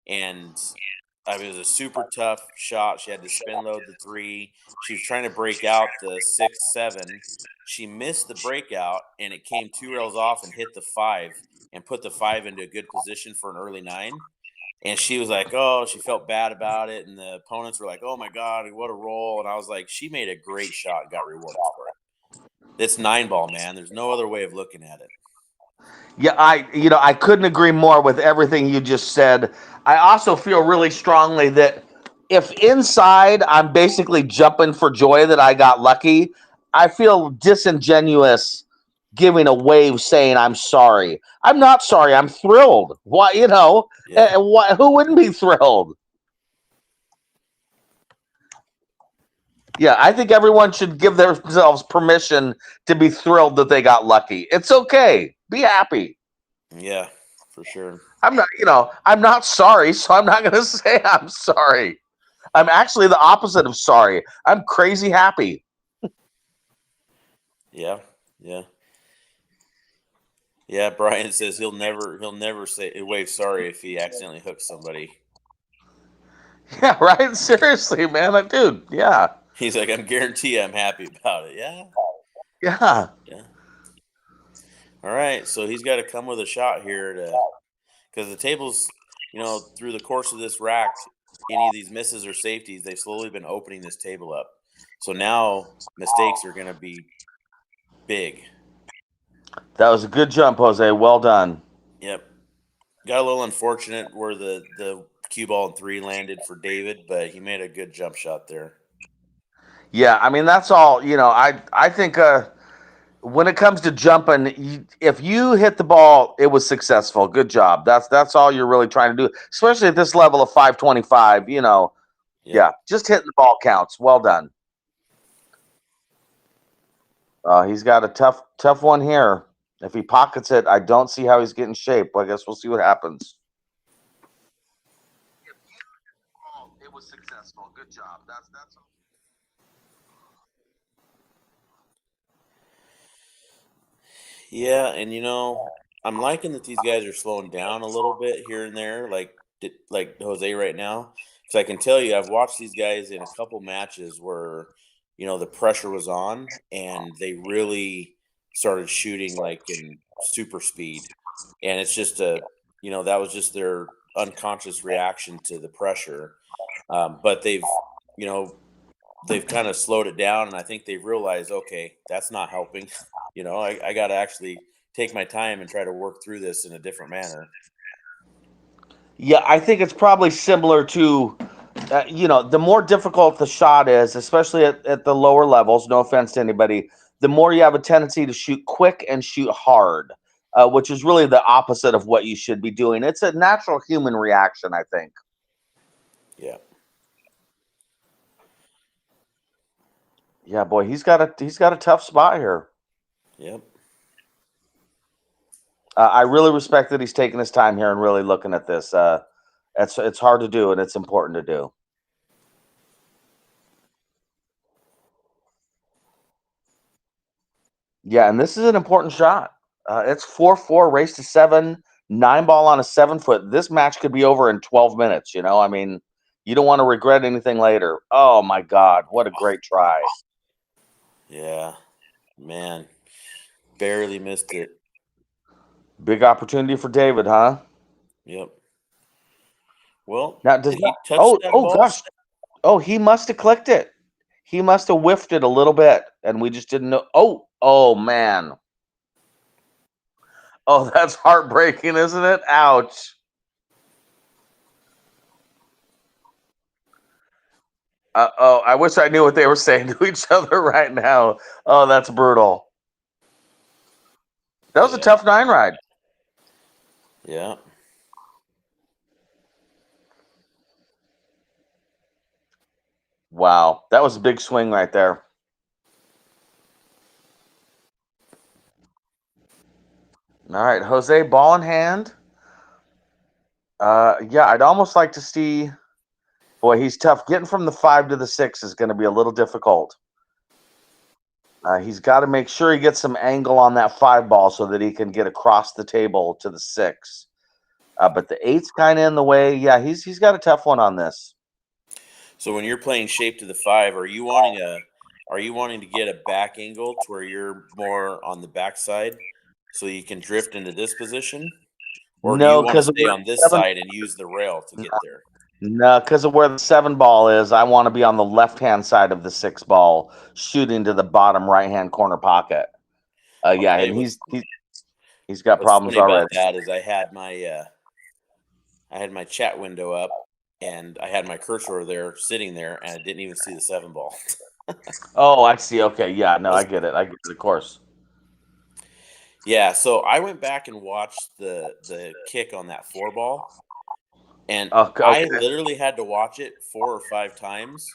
and I mean, it was a super tough shot. She had to spin load the 3. She was trying to break out the 6-7. She missed the breakout, and it came 2 rails off and hit the 5 and put the 5 into a good position for an early 9. And she was like, "Oh, she felt bad about it." And the opponents were like, "Oh my God, what a roll." And I was like, "She made a great shot and got rewarded for it." It's 9-ball, man. There's no other way of looking at it. Yeah, I couldn't agree more with everything you just said. I also feel really strongly that if inside I'm basically jumping for joy that I got lucky, I feel disingenuous giving a wave saying I'm sorry. I'm not sorry. I'm thrilled. Why, Yeah. who wouldn't be thrilled? Yeah, I think everyone should give themselves permission to be thrilled that they got lucky. It's okay. Be happy. Yeah, for sure. I'm not sorry, so I'm not going to say I'm sorry. I'm actually the opposite of sorry. I'm crazy happy. Yeah. Yeah. Yeah, Brian says he'll never say wave sorry if he accidentally hooks somebody. Yeah, right? Seriously, man. Dude, yeah. He's like, I'm guarantee I'm happy about it. Yeah. Yeah. Yeah. All right. So he's got to come with a shot here to because the table's through the course of this rack, any of these misses or safeties, they've slowly been opening this table up. So now mistakes are going to be big. That was a good jump, Jose. Well done. Yep. Got a little unfortunate where the cue ball and 3 landed for David, but he made a good jump shot there. Yeah, I mean that's all. I think when it comes to jumping, if you hit the ball, it was successful. Good job. That's all you're really trying to do, especially at this level of 525. Yeah, just hitting the ball counts. Well done. He's got a tough one here. If he pockets it, I don't see how he's getting shape. I guess we'll see what happens. It was successful. Good job. That's. Yeah, and I'm liking that these guys are slowing down a little bit here and there, like Jose right now, because I can tell you I've watched these guys in a couple matches where the pressure was on and they really started shooting like in super speed, and it's just that was just their unconscious reaction to the pressure, but you know they've kind of slowed it down, and I think they've realized, okay, that's not helping. I got to actually take my time and try to work through this in a different manner. Yeah, I think it's probably similar to, the more difficult the shot is, especially at the lower levels. No offense to anybody, the more you have a tendency to shoot quick and shoot hard, which is really the opposite of what you should be doing. It's a natural human reaction, I think. Yeah. Yeah, boy, he's got a tough spot here. Yep. I really respect that he's taking his time here and really looking at this. It's hard to do and it's important to do. Yeah, and this is an important shot. It's 4-4, race to 7, 9 ball on a 7-foot. This match could be over in 12 minutes. I mean, you don't want to regret anything later. Oh my God, what a great try! Yeah, man, barely missed it. Big opportunity for David, huh? Yep. Well, Now did he touch oh that oh ball? gosh, oh he must have clicked it. He must have whiffed it a little bit, and we just didn't know. Oh man. Oh, that's heartbreaking, isn't it? Ouch. Oh, I wish I knew what they were saying to each other right now. Oh, that's brutal. That was a Yeah. tough 9 ride. Yeah. Wow, that was a big swing right there. All right, Jose, ball in hand. Yeah, I'd almost like to see. Boy, he's tough. Getting from the 5 to the 6 is going to be a little difficult. He's got to make sure he gets some angle on that 5 ball so that he can get across the table to the 6. But the 8's kind of in the way. Yeah, he's got a tough one on this. So when you're playing shape to the 5, are you wanting to get a back angle to where you're more on the backside so you can drift into this position? Or do you No, want to because stay on this side and use the rail to get there? No, because of where the 7 ball is, I want to be on the left-hand side of the 6 ball, shooting to the bottom right-hand corner pocket. Yeah, Okay, and he's got what's problems funny about already. that is I had my chat window up and I had my cursor there sitting there and I didn't even see the 7 ball. Oh, I see. Okay, yeah, no, I get it. Of course. Yeah, so I went back and watched the kick on that 4 ball, and Okay. I literally had to watch it 4 or 5 times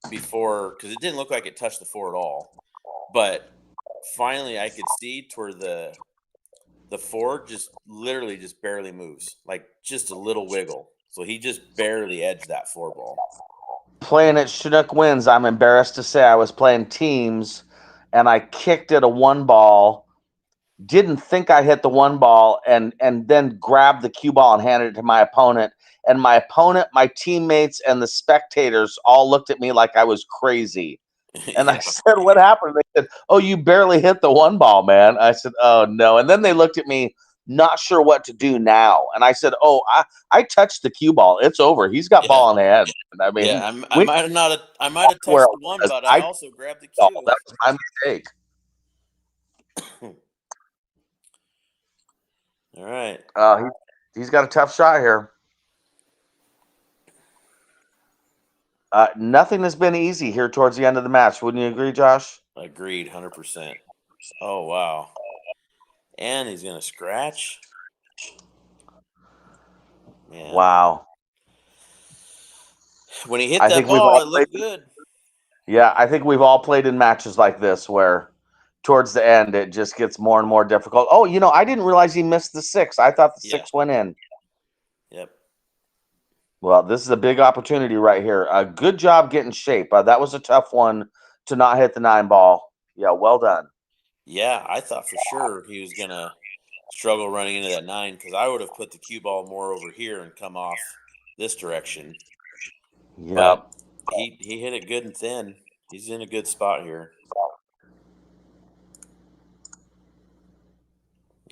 because it didn't look like it touched the 4 at all. But finally, I could see to where the 4 just literally just barely moves, like just a little wiggle. So he just barely edged that 4 ball. Playing at Chinook Wins, I'm embarrassed to say I was playing teams, and I kicked at a 1 ball. Didn't think I hit the 1 ball, and then grabbed the cue ball and handed it to my opponent. And my opponent, my teammates, and the spectators all looked at me like I was crazy. And I said, "What happened?" They said, "Oh, you barely hit the 1 ball, man." I said, "Oh no." And then they looked at me not sure what to do now. And I said, "Oh, I touched the cue ball. It's over. He's got ball on the head." I mean, Yeah, I we might have not. I might have where touched it the one, was. but I also grabbed the Oh, cue. that was my mistake. All right. He's got a tough shot here. Nothing has been easy here towards the end of the match. Wouldn't you agree, Josh? Agreed, 100%. Oh wow. And he's gonna scratch. Man. Wow. When he hit I that think we've ball, all it looked played. good. Yeah, I think we've all played in matches like this where towards the end it just gets more and more difficult. Oh, I didn't realize he missed the 6. I thought the Yeah. 6 went in. Yep. Well, this is a big opportunity right here. Good job getting shape. That was a tough one to not hit the 9 ball. Yeah, well done. Yeah, I thought for sure he was gonna struggle running into that 9 because I would have put the cue ball more over here and come off this direction. Yeah. But he hit it good and thin. He's in a good spot here.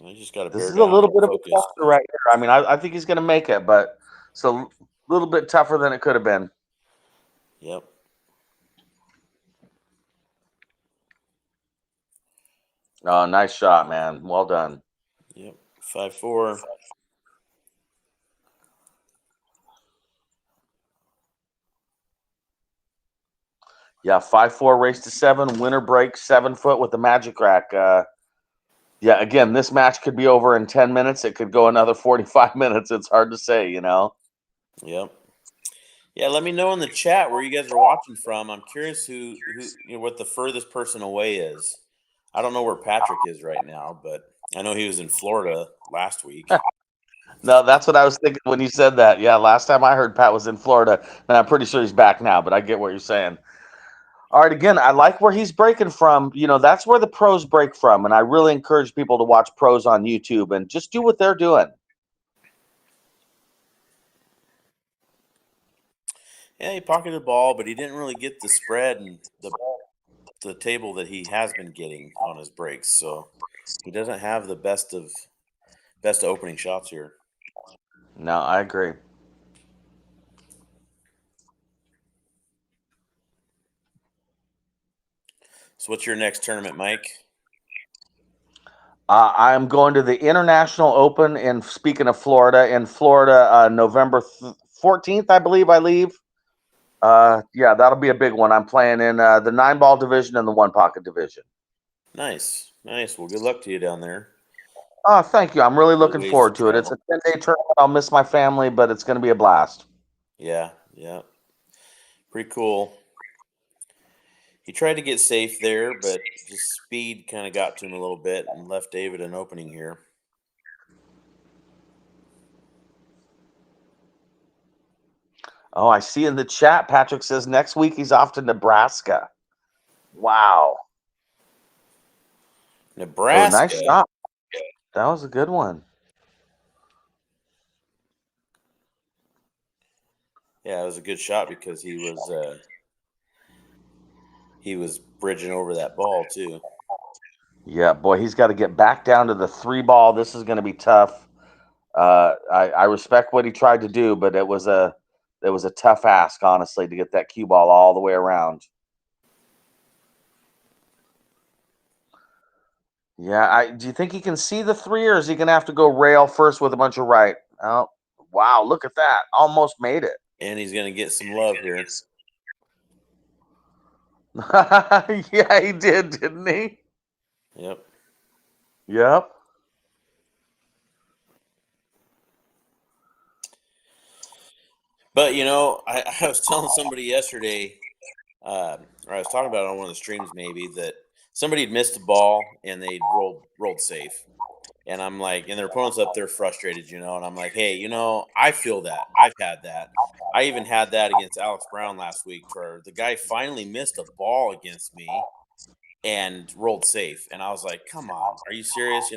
I just got to This bear is a down little and bit of a focus. tester right here. I mean, I think he's going to make it, but it's a little bit tougher than it could have been. Yep. Oh, nice shot, man. Well done. Yep. 5-4. Yeah, 5-4 race to 7, winner break, 7 foot with the magic rack. Yeah, again, this match could be over in 10 minutes. It could go another 45 minutes. It's hard to say, Yep. Yeah, let me know in the chat where you guys are watching from. I'm curious who what the furthest person away is. I don't know where Patrick is right now, but I know he was in Florida last week. No, that's what I was thinking when you said that. Yeah, last time I heard Pat was in Florida, and I'm pretty sure he's back now, but I get what you're saying. All right, again, I like where he's breaking from. That's where the pros break from, and I really encourage people to watch pros on YouTube and just do what they're doing. Yeah, he pocketed the ball, but he didn't really get the spread and the table that he has been getting on his breaks. So he doesn't have the best of opening shots here. No, I agree. So what's your next tournament, Mike? I'm going to the International Open, and speaking of Florida, November 14th, I believe I leave. Yeah, that'll be a big one. I'm playing in the 9-ball division and the 1-pocket division. Nice. Well, good luck to you down there. Oh, thank you. I'm really Good looking ways forward to to it. It's a travel. 10-day tournament. I'll miss my family, but it's going to be a blast. Yeah. Pretty cool. He tried to get safe there, but just speed kind of got to him a little bit and left David an opening here. Oh, I see in the chat, Patrick says next week he's off to Nebraska. Wow. Oh, nice Nebraska. shot. That was a good one. Yeah, it was a good shot because he was bridging over that ball too. Yeah, boy, he's got to get back down to the 3-ball. This is going to be tough. I respect what he tried to do, but it was a tough ask, honestly, to get that cue ball all the way around. Yeah, do you think he can see the 3, or is he going to have to go rail first with a bunch of right? Oh, wow, look at that. Almost made it. And he's going to get some love here. Yeah, he did, didn't he? Yep. Yep. But, I was telling somebody yesterday, or I was talking about it on one of the streams maybe, that somebody had missed a ball and they rolled safe. And I'm like, and their opponent's up there frustrated, and I'm like, hey, I feel that. I've had that. I even had that against Alex Brown last week where the guy finally missed a ball against me and rolled safe. And I was like, come on, are you serious?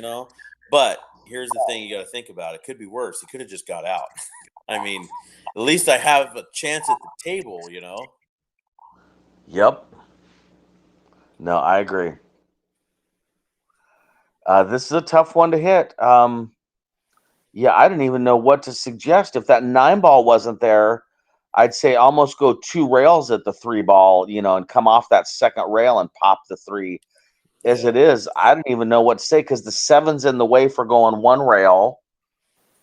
But here's the thing you got to think about. It could be worse. He could have just got out. I mean, at least I have a chance at the table, Yep. No, I agree. This is a tough one to hit. Yeah, I didn't even know what to suggest. If that 9 ball wasn't there, I'd say almost go 2 rails at the 3 ball, and come off that second rail and pop the 3. As Yeah, it is, I didn't even know what to say because the 7's in the way for going 1 rail.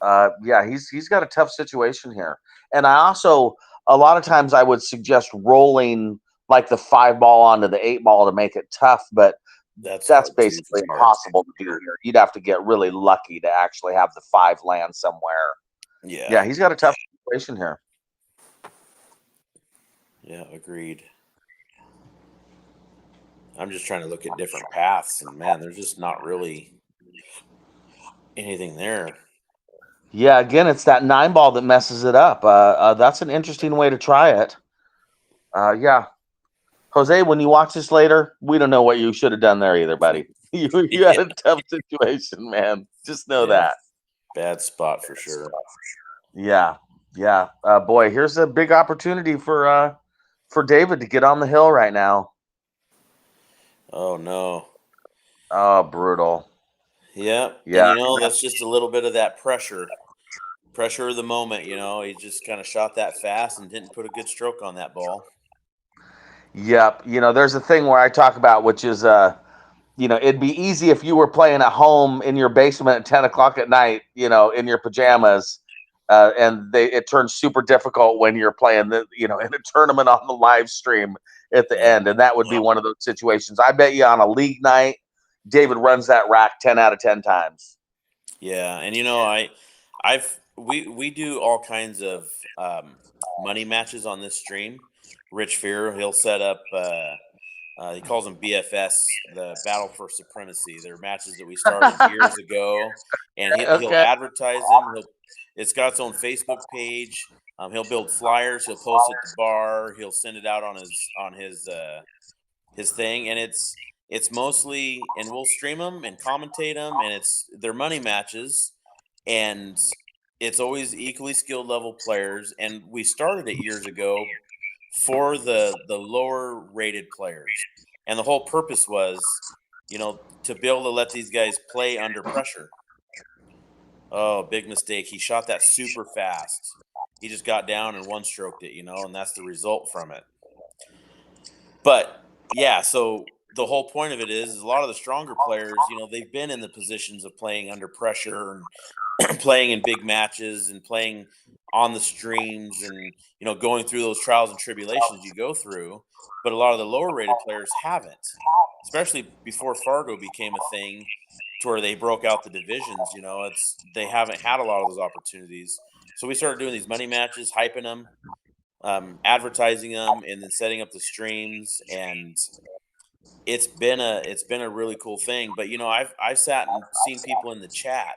Yeah, he's got a tough situation here. And I also, a lot of times I would suggest rolling like the 5 ball onto the 8 ball to make it tough, but that's that's hard too basically from here. impossible to do here. You'd have to get really lucky to actually have the 5 land somewhere. Yeah, Yeah, he's got a tough situation here. yeah, agreed. I'm just trying to look at different paths, and man, there's just not really anything there. Yeah, again, it's that 9 ball that messes it up. That's an interesting way to try it. Yeah, Jose, when you watch this later, we don't know what you should have done there either, buddy. You had Yeah, a tough situation, man. Just know yeah, that. bad spot for sure. Yeah, yeah. Boy, here's a big opportunity for David to get on the hill right now. Oh no. Oh, brutal. Yep, and Yeah, that's just a little bit of that pressure of the moment. He just kind of shot that fast and didn't put a good stroke on that ball. yep. There's a thing where I talk about, which is it'd be easy if you were playing at home in your basement at 10 o'clock at night, in your pajamas. And it turns super difficult when you're playing in a tournament on the live stream at the Yeah, end. And that would be one of those situations. I bet you on a league night, David runs that rack 10 out of 10 times. yeah, and we do all kinds of money matches on this stream. Rich Fear, he'll set up. He calls them BFS, the Battle for Supremacy. They're matches that we started years ago, and he'll Okay. advertise them. It's got its own Facebook page. He'll build flyers. He'll post at the bar. He'll send it out on his thing, and it's mostly, and we'll stream them and commentate them, and they're money matches, and it's always equally skilled level players. And we started it years ago for the lower rated players, and the whole purpose was, to be able to let these guys play under pressure. Oh, big mistake. He shot that super fast. He just got down and one stroked it, and that's the result from it. But yeah, so the whole point of it is a lot of the stronger players, they've been in the positions of playing under pressure and playing in big matches and playing on the streams, and going through those trials and tribulations you go through. But a lot of the lower rated players haven't, especially before Fargo became a thing to where they broke out the divisions. They haven't had a lot of those opportunities. So we started doing these money matches, hyping them, advertising them, and then setting up the streams. And it's been a really cool thing. But I've sat and seen people in the chat,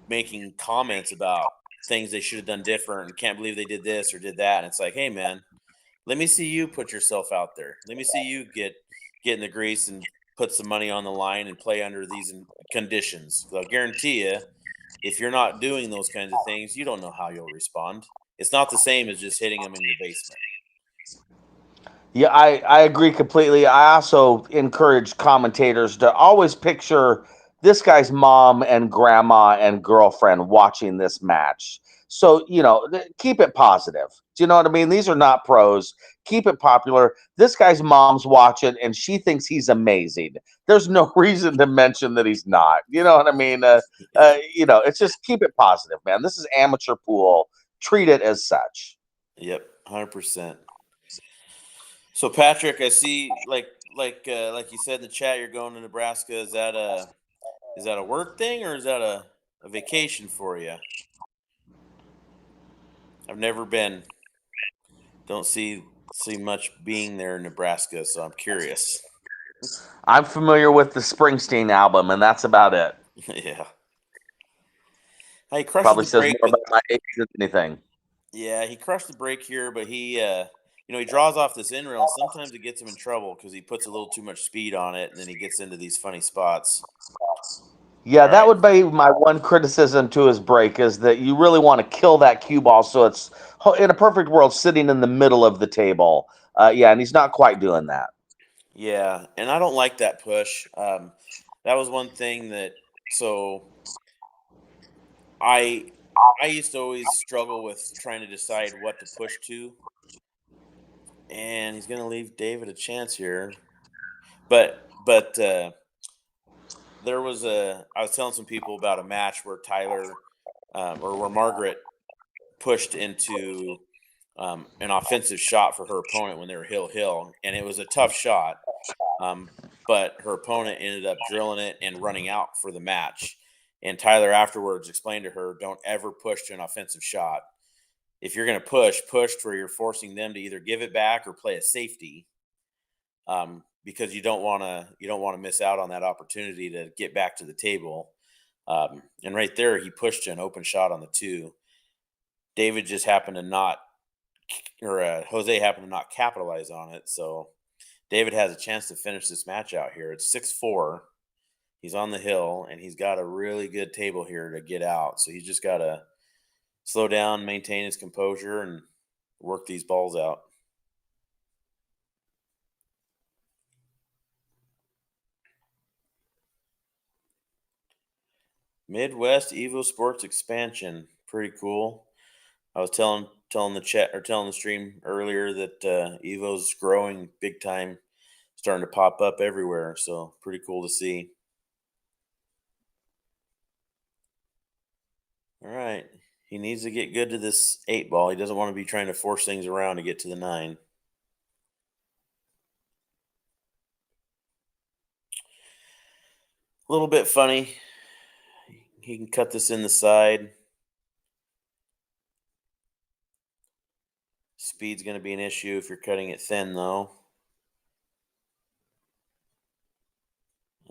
making comments about things they should have done different and can't believe they did this or did that. And it's like, hey man, let me see you put yourself out there. Let me see you get in the grease and put some money on the line and play under these conditions. I'll guarantee you, if you're not doing those kinds of things, you don't know how you'll respond. It's not the same as just hitting them in your basement. Yeah, I agree completely. I also encourage commentators to always picture this guy's mom and grandma and girlfriend watching this match. So, keep it positive. Do you know what I mean? These are not pros. Keep it popular. This guy's mom's watching and she thinks he's amazing. There's no reason to mention that he's not. You know what I mean? Yeah. It's just keep it positive, man. This is amateur pool. Treat it as such. Yep. 100%. So Patrick, I see, like you said in the chat, you're going to Nebraska. Is that a work thing, or is that a vacation for you? I've never been. Don't see much being there in Nebraska, so I'm curious. I'm familiar with the Springsteen album, and that's about it. Yeah. He crushes Probably the says break, more but about my age than anything. yeah, he crushed the break here, but he draws off this in rail, and sometimes it gets him in trouble because he puts a little too much speed on it, and then he gets into these funny spots. Yeah, All that right. would be my one criticism to his break is that you really want to kill that cue ball so it's in a perfect world sitting in the middle of the table. Yeah, and he's not quite doing that. Yeah, and I don't like that push. That was one thing that, so I used to always struggle with trying to decide what to push to, and he's going to leave David a chance here. But there was I was telling some people about a match where Tyler or where Margaret pushed into an offensive shot for her opponent when they were hill, and it was a tough shot. Um, but her opponent ended up drilling it and running out for the match. And Tyler afterwards explained to her, "Don't ever push to an offensive shot. If you're going to push where you're forcing them to either give it back or play a safety, because you don't want to miss out on that opportunity to get back to the table." And right there, he pushed an open shot on the two. David just happened to not, or Jose happened to not capitalize on it. So David has a chance to finish this match out here. It's 6-4. He's on the hill, and he's got a really good table here to get out. So he's just got to slow down, maintain his composure, and work these balls out. Midwest Evo Sports expansion, pretty cool. I was telling the chat or telling the stream earlier that Evo's growing big time, starting to pop up everywhere. So pretty cool to see. All right, he needs to get good to this 8 ball. He doesn't want to be trying to force things around to get to the 9. A little bit funny. He can cut this in the side. Speed's going to be an issue if you're cutting it thin, though.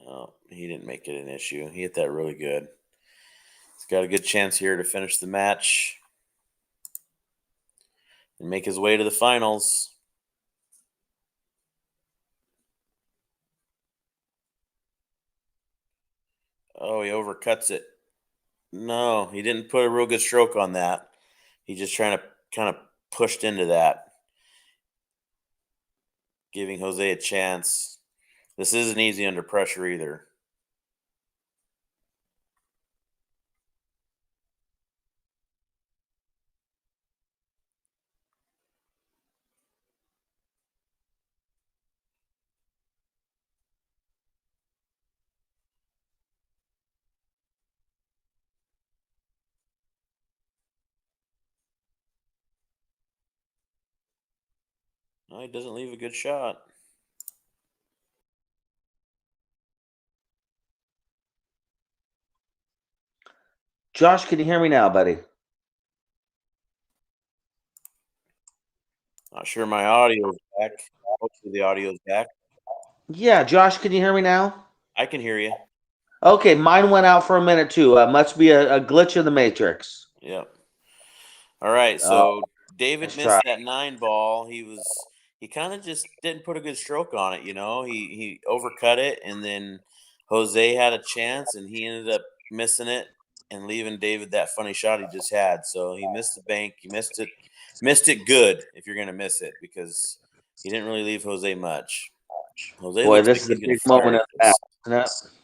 Oh, he didn't make it an issue. He hit that really good. He's got a good chance here to finish the match and make his way to the finals. Oh, he overcuts it. No, he didn't put a real good stroke on that. He's just trying to kind of pushed into that, giving Jose a chance. This isn't easy under pressure either. No, he doesn't leave a good shot. Josh, can you hear me now, buddy? Not sure my audio's back. Hopefully the audio's back. Yeah, Josh, can you hear me now? I can hear you. Okay, mine went out for a minute too. Must be a glitch in the matrix. Yep. All right. So David let's missed try. that 9 ball. He kind of just didn't put a good stroke on it. He overcut it, and then Jose had a chance, and he ended up missing it and leaving David that funny shot he just had. So he missed the bank. He missed it good if you're gonna miss it, because he didn't really leave Jose much. Jose Boy, looks this like is a he's gonna big fire moment at of the match, this. isn't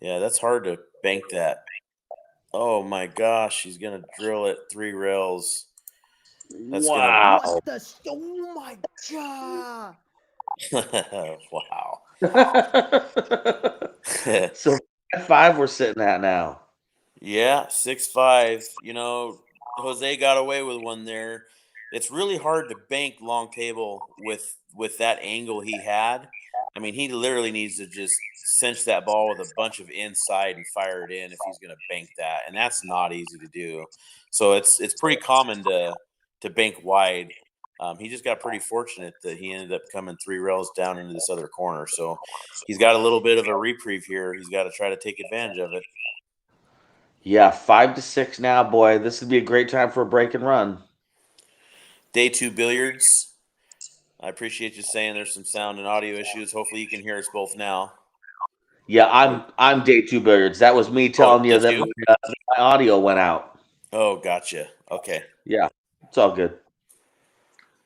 it? Yeah, that's hard to bank that. Oh my gosh, he's gonna drill it 3 rails. That's Wow. What the? Oh my god! gonna wow. So 5 we're sitting at now. Yeah, 6-5. Jose got away with one there. It's really hard to bank long table with that angle he had. I mean, he literally needs to just cinch that ball with a bunch of inside and fire it in if he's going to bank that, and that's not easy to do. So it's pretty common to bank wide. He just got pretty fortunate that he ended up coming 3 rails down into this other corner. So he's got a little bit of a reprieve here. He's got to try to take advantage of it. Yeah, 5-6 now, boy. This would be a great time for a break and run. Day 2 billiards. I appreciate you saying there's some sound and audio issues. Hopefully you can hear us both now. Yeah, I'm day 2 billiards. That was me telling you that's that you? my audio went out. Oh, gotcha. Okay. Yeah, it's all good.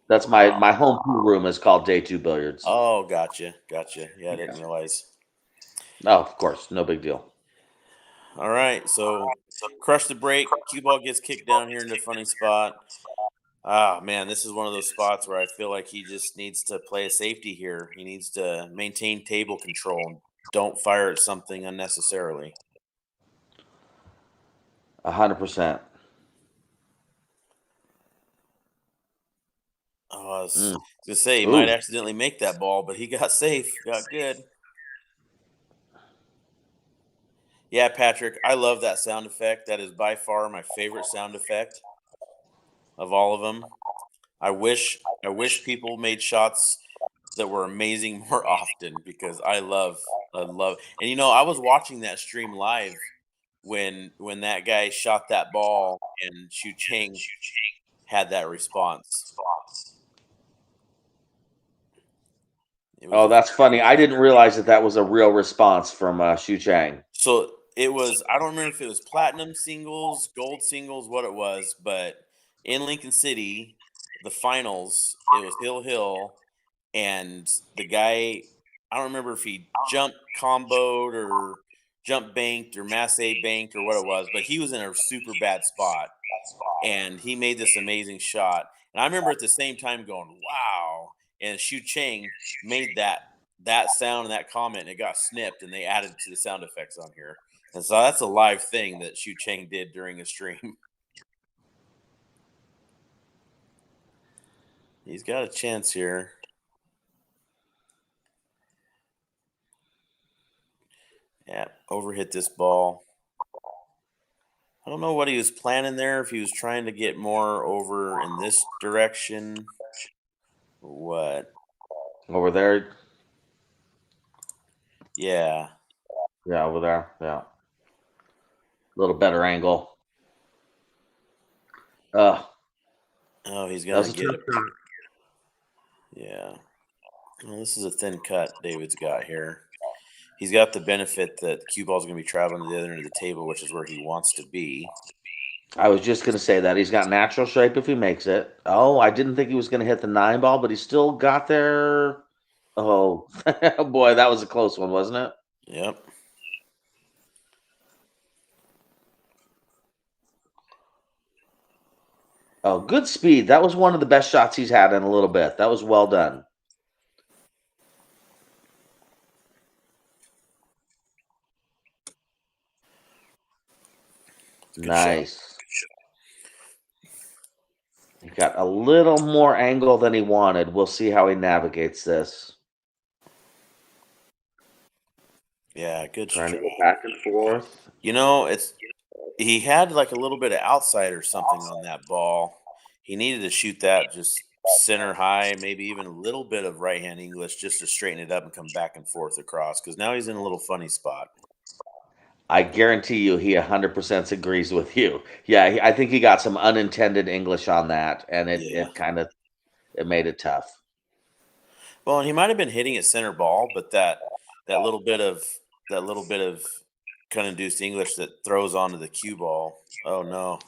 That's my home pool room is called day 2 billiards. Oh, gotcha. Yeah, I didn't realize. Oh, of course, no big deal. All right, so crush the break. Cue ball gets kicked down here into a funny spot. Ah, man, this is one of those spots where I feel like he just needs to play a safety here. He needs to maintain table control and don't fire at something unnecessarily. 100%. Oh, I was Mm. gonna say he might Ooh. accidentally make that ball, but he got safe, got good. Yeah, Patrick, I love that sound effect. That is by far my favorite sound effect of all of them. I wish people made shots that were amazing more often because I love and I was watching that stream live when that guy shot that ball and Shu Cheng had that response. It was Oh, that's funny. I didn't realize that that was a real response from Xu Chang. So it was, I don't remember if it was platinum singles, gold singles, what it was, but in Lincoln City, the finals, it was Hill Hill, and the guy, I don't remember if he jump comboed or jump banked or masse banked or what it was, but he was in a super bad spot and he made this amazing shot. And I remember at the same time going, "Wow!" And Shu Cheng made that sound and that comment, and it got snipped, and they added to the sound effects on here. And so that's a live thing that Shu Cheng did during a stream. He's got a chance here. Yeah, overhit this ball. I don't know what he was planning there. If he was trying to get more over in this direction, or what? Over there. Yeah. Yeah, over there. Yeah. A little better angle. Uh, Oh, he's that was gonna a get tough it. shot. Yeah. Well, this is a thin cut David's got here. He's got the benefit that the cue ball is going to be traveling to the other end of the table, which is where he wants to be. I was just going to say that. He's got natural shape if he makes it. Oh, I didn't think he was going to hit the 9 ball, but he still got there. Oh, boy, that was a close one, wasn't it? Yep. Oh, good speed. That was one of the best shots he's had in a little bit. That was well done. Good shot. Nice. He got a little more angle than he wanted. We'll see how he navigates this. Yeah, good Trying to shot. go back and forth. He had like a little bit of outside or something on that ball. He needed to shoot that just center high, maybe even a little bit of right hand English just to straighten it up and come back and forth across because now he's in a little funny spot. I guarantee you he 100% agrees with you. Yeah, I think he got some unintended English on that, and it, Yeah. it kind of it made it tough. Well, and he might have been hitting at center ball, but that little bit of that little bit of cut induced English that throws onto the cue ball. Oh no.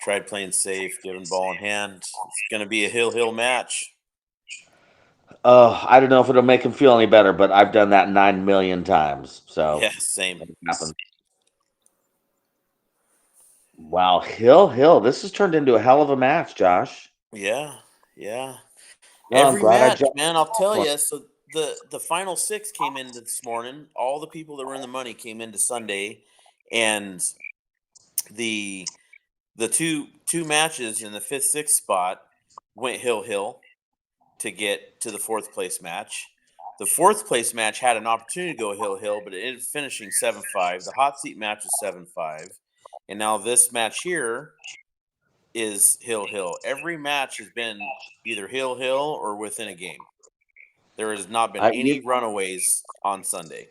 Tried playing safe, giving ball in hand. It's gonna be a hill match. I don't know if it'll make him feel any better, but I've done that 9 million times. So Yeah, same. it happens. Wow, Hill. This has turned into a hell of a match, Josh. Yeah, yeah. Well, I'm Every glad I match, jumped man, I'll tell on this you. So the final six came in this morning. All the people that were in the money came into Sunday, and the the two matches in the fifth, sixth spot went hill to get to the fourth place match. The fourth place match had an opportunity to go hill, but it ended up finishing 7-5. The hot seat match was 7-5. And now this match here is hill. Every match has been either hill or within a game. There has not been I, any runaways on Sunday.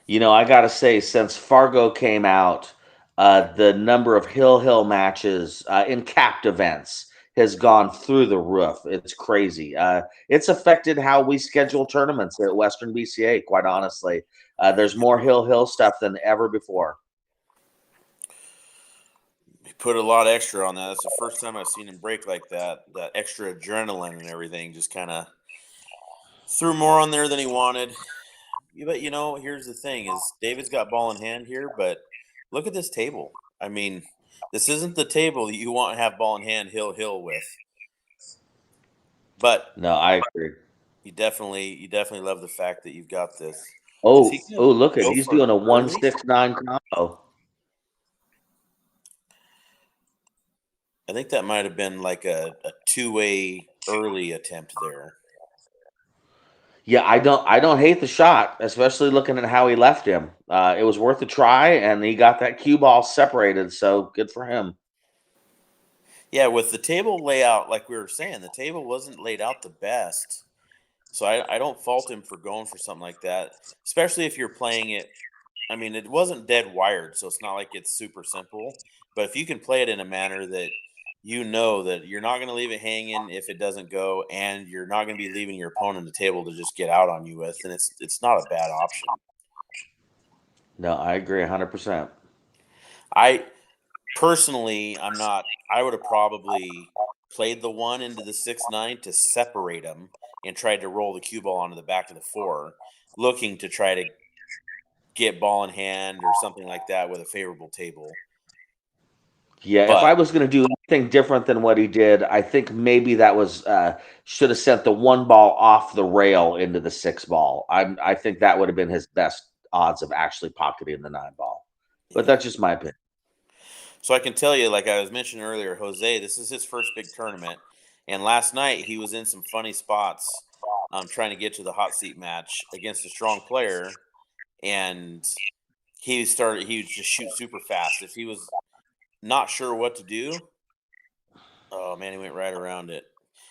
I gotta say, since Fargo came out, the number of Hill matches in capped events has gone through the roof. It's crazy. It's affected how we schedule tournaments at Western BCA. Quite honestly, there's more Hill stuff than ever before. He put a lot extra on that. That's the first time I've seen him break like that. That extra adrenaline and everything just kind of threw more on there than he wanted. But here's the thing: is David's got ball in hand here, but look at this table. I mean, this isn't the table that you want to have ball in hand hill with. But No, I agree. you definitely love the fact that you've got this. Is Oh, he gonna look at go he's for it doing a early? 1-6-9 combo. I think that might have been like a two-way early attempt there. Yeah, I don't hate the shot, especially looking at how he left him. It was worth a try, and he got that cue ball separated, so good for him. Yeah, with the table layout, like we were saying, the table wasn't laid out the best. So I don't fault him for going for something like that, especially if you're playing it. I mean, it wasn't dead wired, so it's not like it's super simple. But if you can play it in a manner that you know that you're not going to leave it hanging if it doesn't go, and you're not going to be leaving your opponent the table to just get out on you with, then it's not a bad option. No, I agree 100%. I personally, I'm not. I would have probably played the one into the 6-9 to separate them and tried to roll the cue ball onto the back of the 4, looking to try to get ball in hand or something like that with a favorable table. Yeah, if But I was going to do anything different than what he did, I think maybe that was should have sent the 1 ball off the rail into the 6 ball. I think that would have been his best odds of actually pocketing the 9 ball. But yeah. that's just my opinion. So I can tell you, like I was mentioning earlier, Jose, this is his first big tournament. And last night he was in some funny spots trying to get to the hot seat match against a strong player. And he would just shoot super fast. If he was not sure what to do, oh man, he went right around it.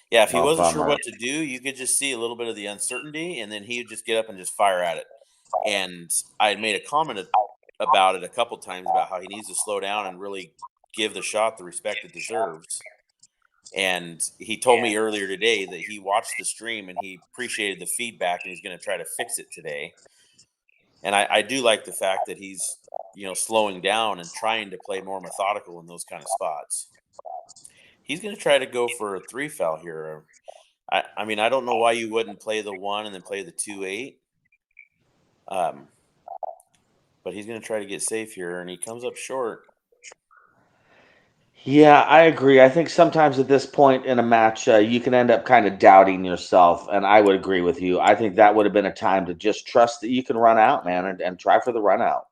Yeah, if he Oh, wasn't sure bummer. what to do, you could just see a little bit of the uncertainty, and then he would just get up and just fire at it. And I had made a comment about it a couple times about how he needs to slow down and really give the shot the respect it deserves. And he told me earlier today that he watched the stream and he appreciated the feedback and he's going to try to fix it today. And I do like the fact that he's slowing down and trying to play more methodical in those kind of spots. He's going to try to go for a 3 foul here. I mean, I don't know why you wouldn't play the 1 and then play the 2-8. But he's going to try to get safe here, and he comes up short. Yeah, I agree. I think sometimes at this point in a match, you can end up kind of doubting yourself, and I would agree with you. I think that would have been a time to just trust that you can run out, man, and try for the run out.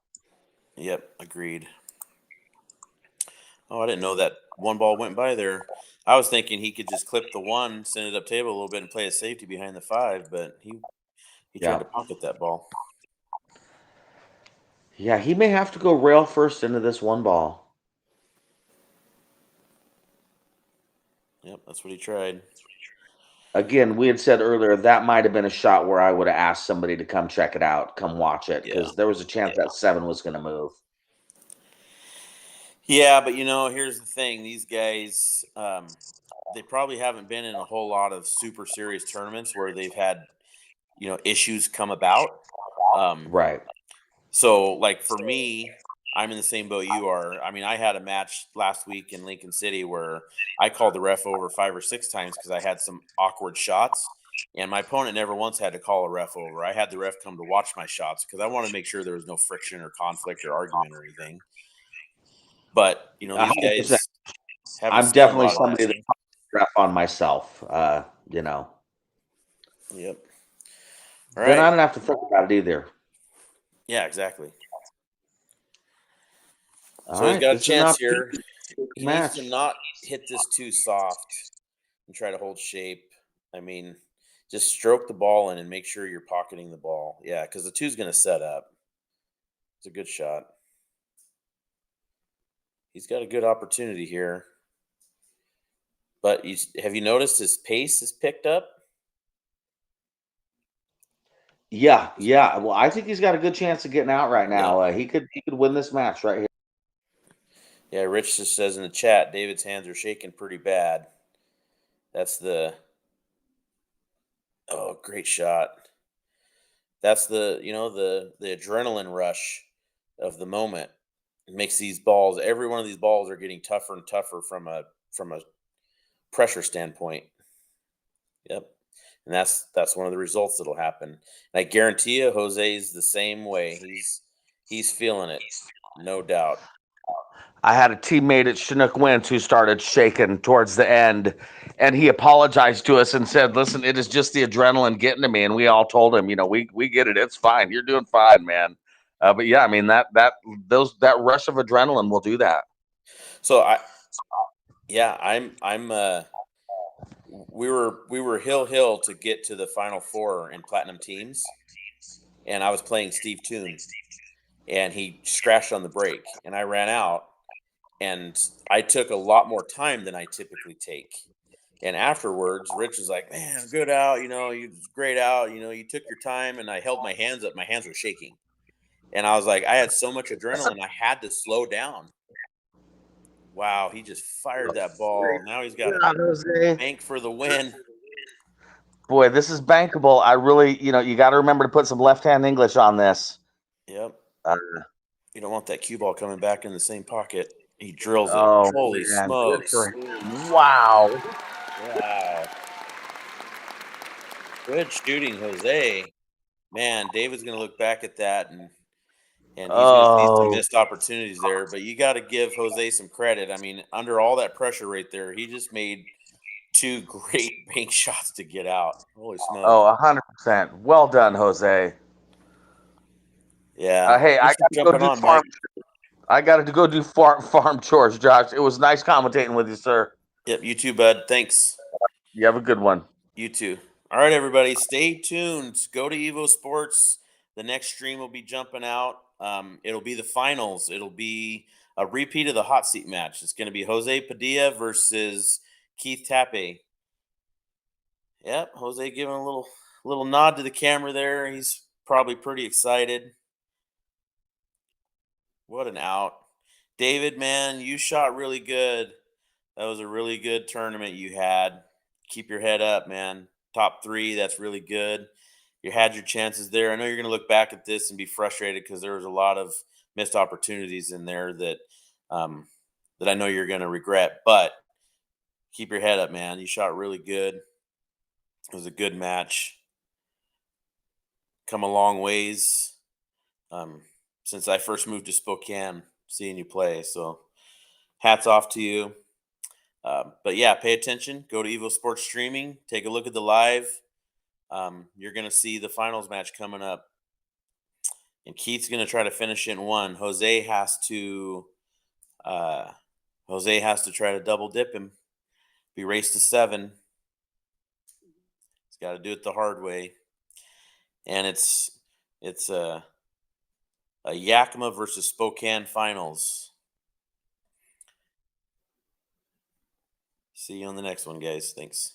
Yep, agreed. Oh, I didn't know that 1 ball went by there. I was thinking he could just clip the 1, send it up table a little bit, and play a safety behind the 5, but he tried Yeah. to pocket that ball. Yeah, he may have to go rail first into this 1 ball. Yep, that's what he tried. Again, we had said earlier that might have been a shot where I would have asked somebody to come check it out, come watch it, Yeah. because there was a chance that 7 was going to move. Yeah, but here's the thing: these guys, they probably haven't been in a whole lot of super serious tournaments where they've had issues come about. Right. So, like for me, I'm in the same boat you are. I mean, I had a match last week in Lincoln City where I called the ref over 5 or 6 times because I had some awkward shots, and my opponent never once had to call a ref over. I had the ref come to watch my shots because I wanted to make sure there was no friction or conflict or argument or anything. But these 100%. guys haven't I'm seen a definitely lot of that. somebody that rep on myself. You know, Yep. All then right. I don't have to think about it either. Yeah, exactly. All So he's right, got a this is chance not here. a He needs to match. not hit this too soft and try to hold shape. I mean, just stroke the ball in and make sure you're pocketing the ball. Yeah, because the 2's going to set up. It's a good shot. He's got a good opportunity here. But have you noticed his pace has picked up? Yeah, yeah. Well, I think he's got a good chance of getting out right Yeah. now. He could win this match right here. Yeah, Rich just says in the chat, David's hands are shaking pretty bad. That's great shot. That's the adrenaline rush of the moment. It makes these balls, every one of these balls are getting tougher and tougher from a pressure standpoint. Yep. And that's one of the results that'll happen. And I guarantee you Jose's the same way. He's feeling it. No doubt. I had a teammate at Chinook Winds who started shaking towards the end, and he apologized to us and said, "Listen, it is just the adrenaline getting to me." And we all told him, we get it. It's fine. You're doing fine, man. But yeah, I mean that rush of adrenaline will do that. So we were hill to get to the final four in platinum teams, and I was playing Steve Toon, and he scratched on the brake, and I ran out, and I took a lot more time than I typically take. And afterwards, Rich was like, "Man, good out. You great out. You took your time." And I held my hands up. My hands were shaking, and I was like, I had so much adrenaline, I had to slow down. Wow, he just fired that ball. Now he's got a bank for the win. Boy, this is bankable. I really, you got to remember to put some left-hand English on this. Yep. Uh, You don't want that cue ball coming back in the same pocket. He drills it. oh, Holy man. Good smokes. for him. Wow. Wow. Good shooting, Jose. Man, David's going to look back at that and he's going to see some missed opportunities there. But you got to give Jose some credit. I mean, under all that pressure right there, he just made two great bank shots to get out. Holy smokes. Oh, 100%. Well done, Jose. Yeah. Hey, I got to go do farm. Mike. I got to go do farm chores, Josh. It was nice commentating with you, sir. Yep, you too, bud. Thanks. You have a good one. You too. All right, everybody, stay tuned. Go to EvoSports. The next stream will be jumping out. It'll be the finals. It'll be a repeat of the hot seat match. It's going to be Jose Padilla versus Keith Tappe. Yep, Jose giving a little nod to the camera there. He's probably pretty excited. What an out. David, man, you shot really good. That was a really good tournament you had. Keep your head up, man. Top 3, that's really good. You had your chances there. I know you're going to look back at this and be frustrated because there was a lot of missed opportunities in there that that I know you're going to regret. But keep your head up, man. You shot really good. It was a good match. Come a long ways since I first moved to Spokane, seeing you play. So hats off to you. But yeah, pay attention. Go to EvoSports Streaming. Take a look at the live. You're going to see the finals match coming up. And Keith's going to try to finish it in 1. Jose has to try to double dip him. Be race to 7. He's got to do it the hard way. And it's a Yakima versus Spokane finals. See you on the next one, guys. Thanks.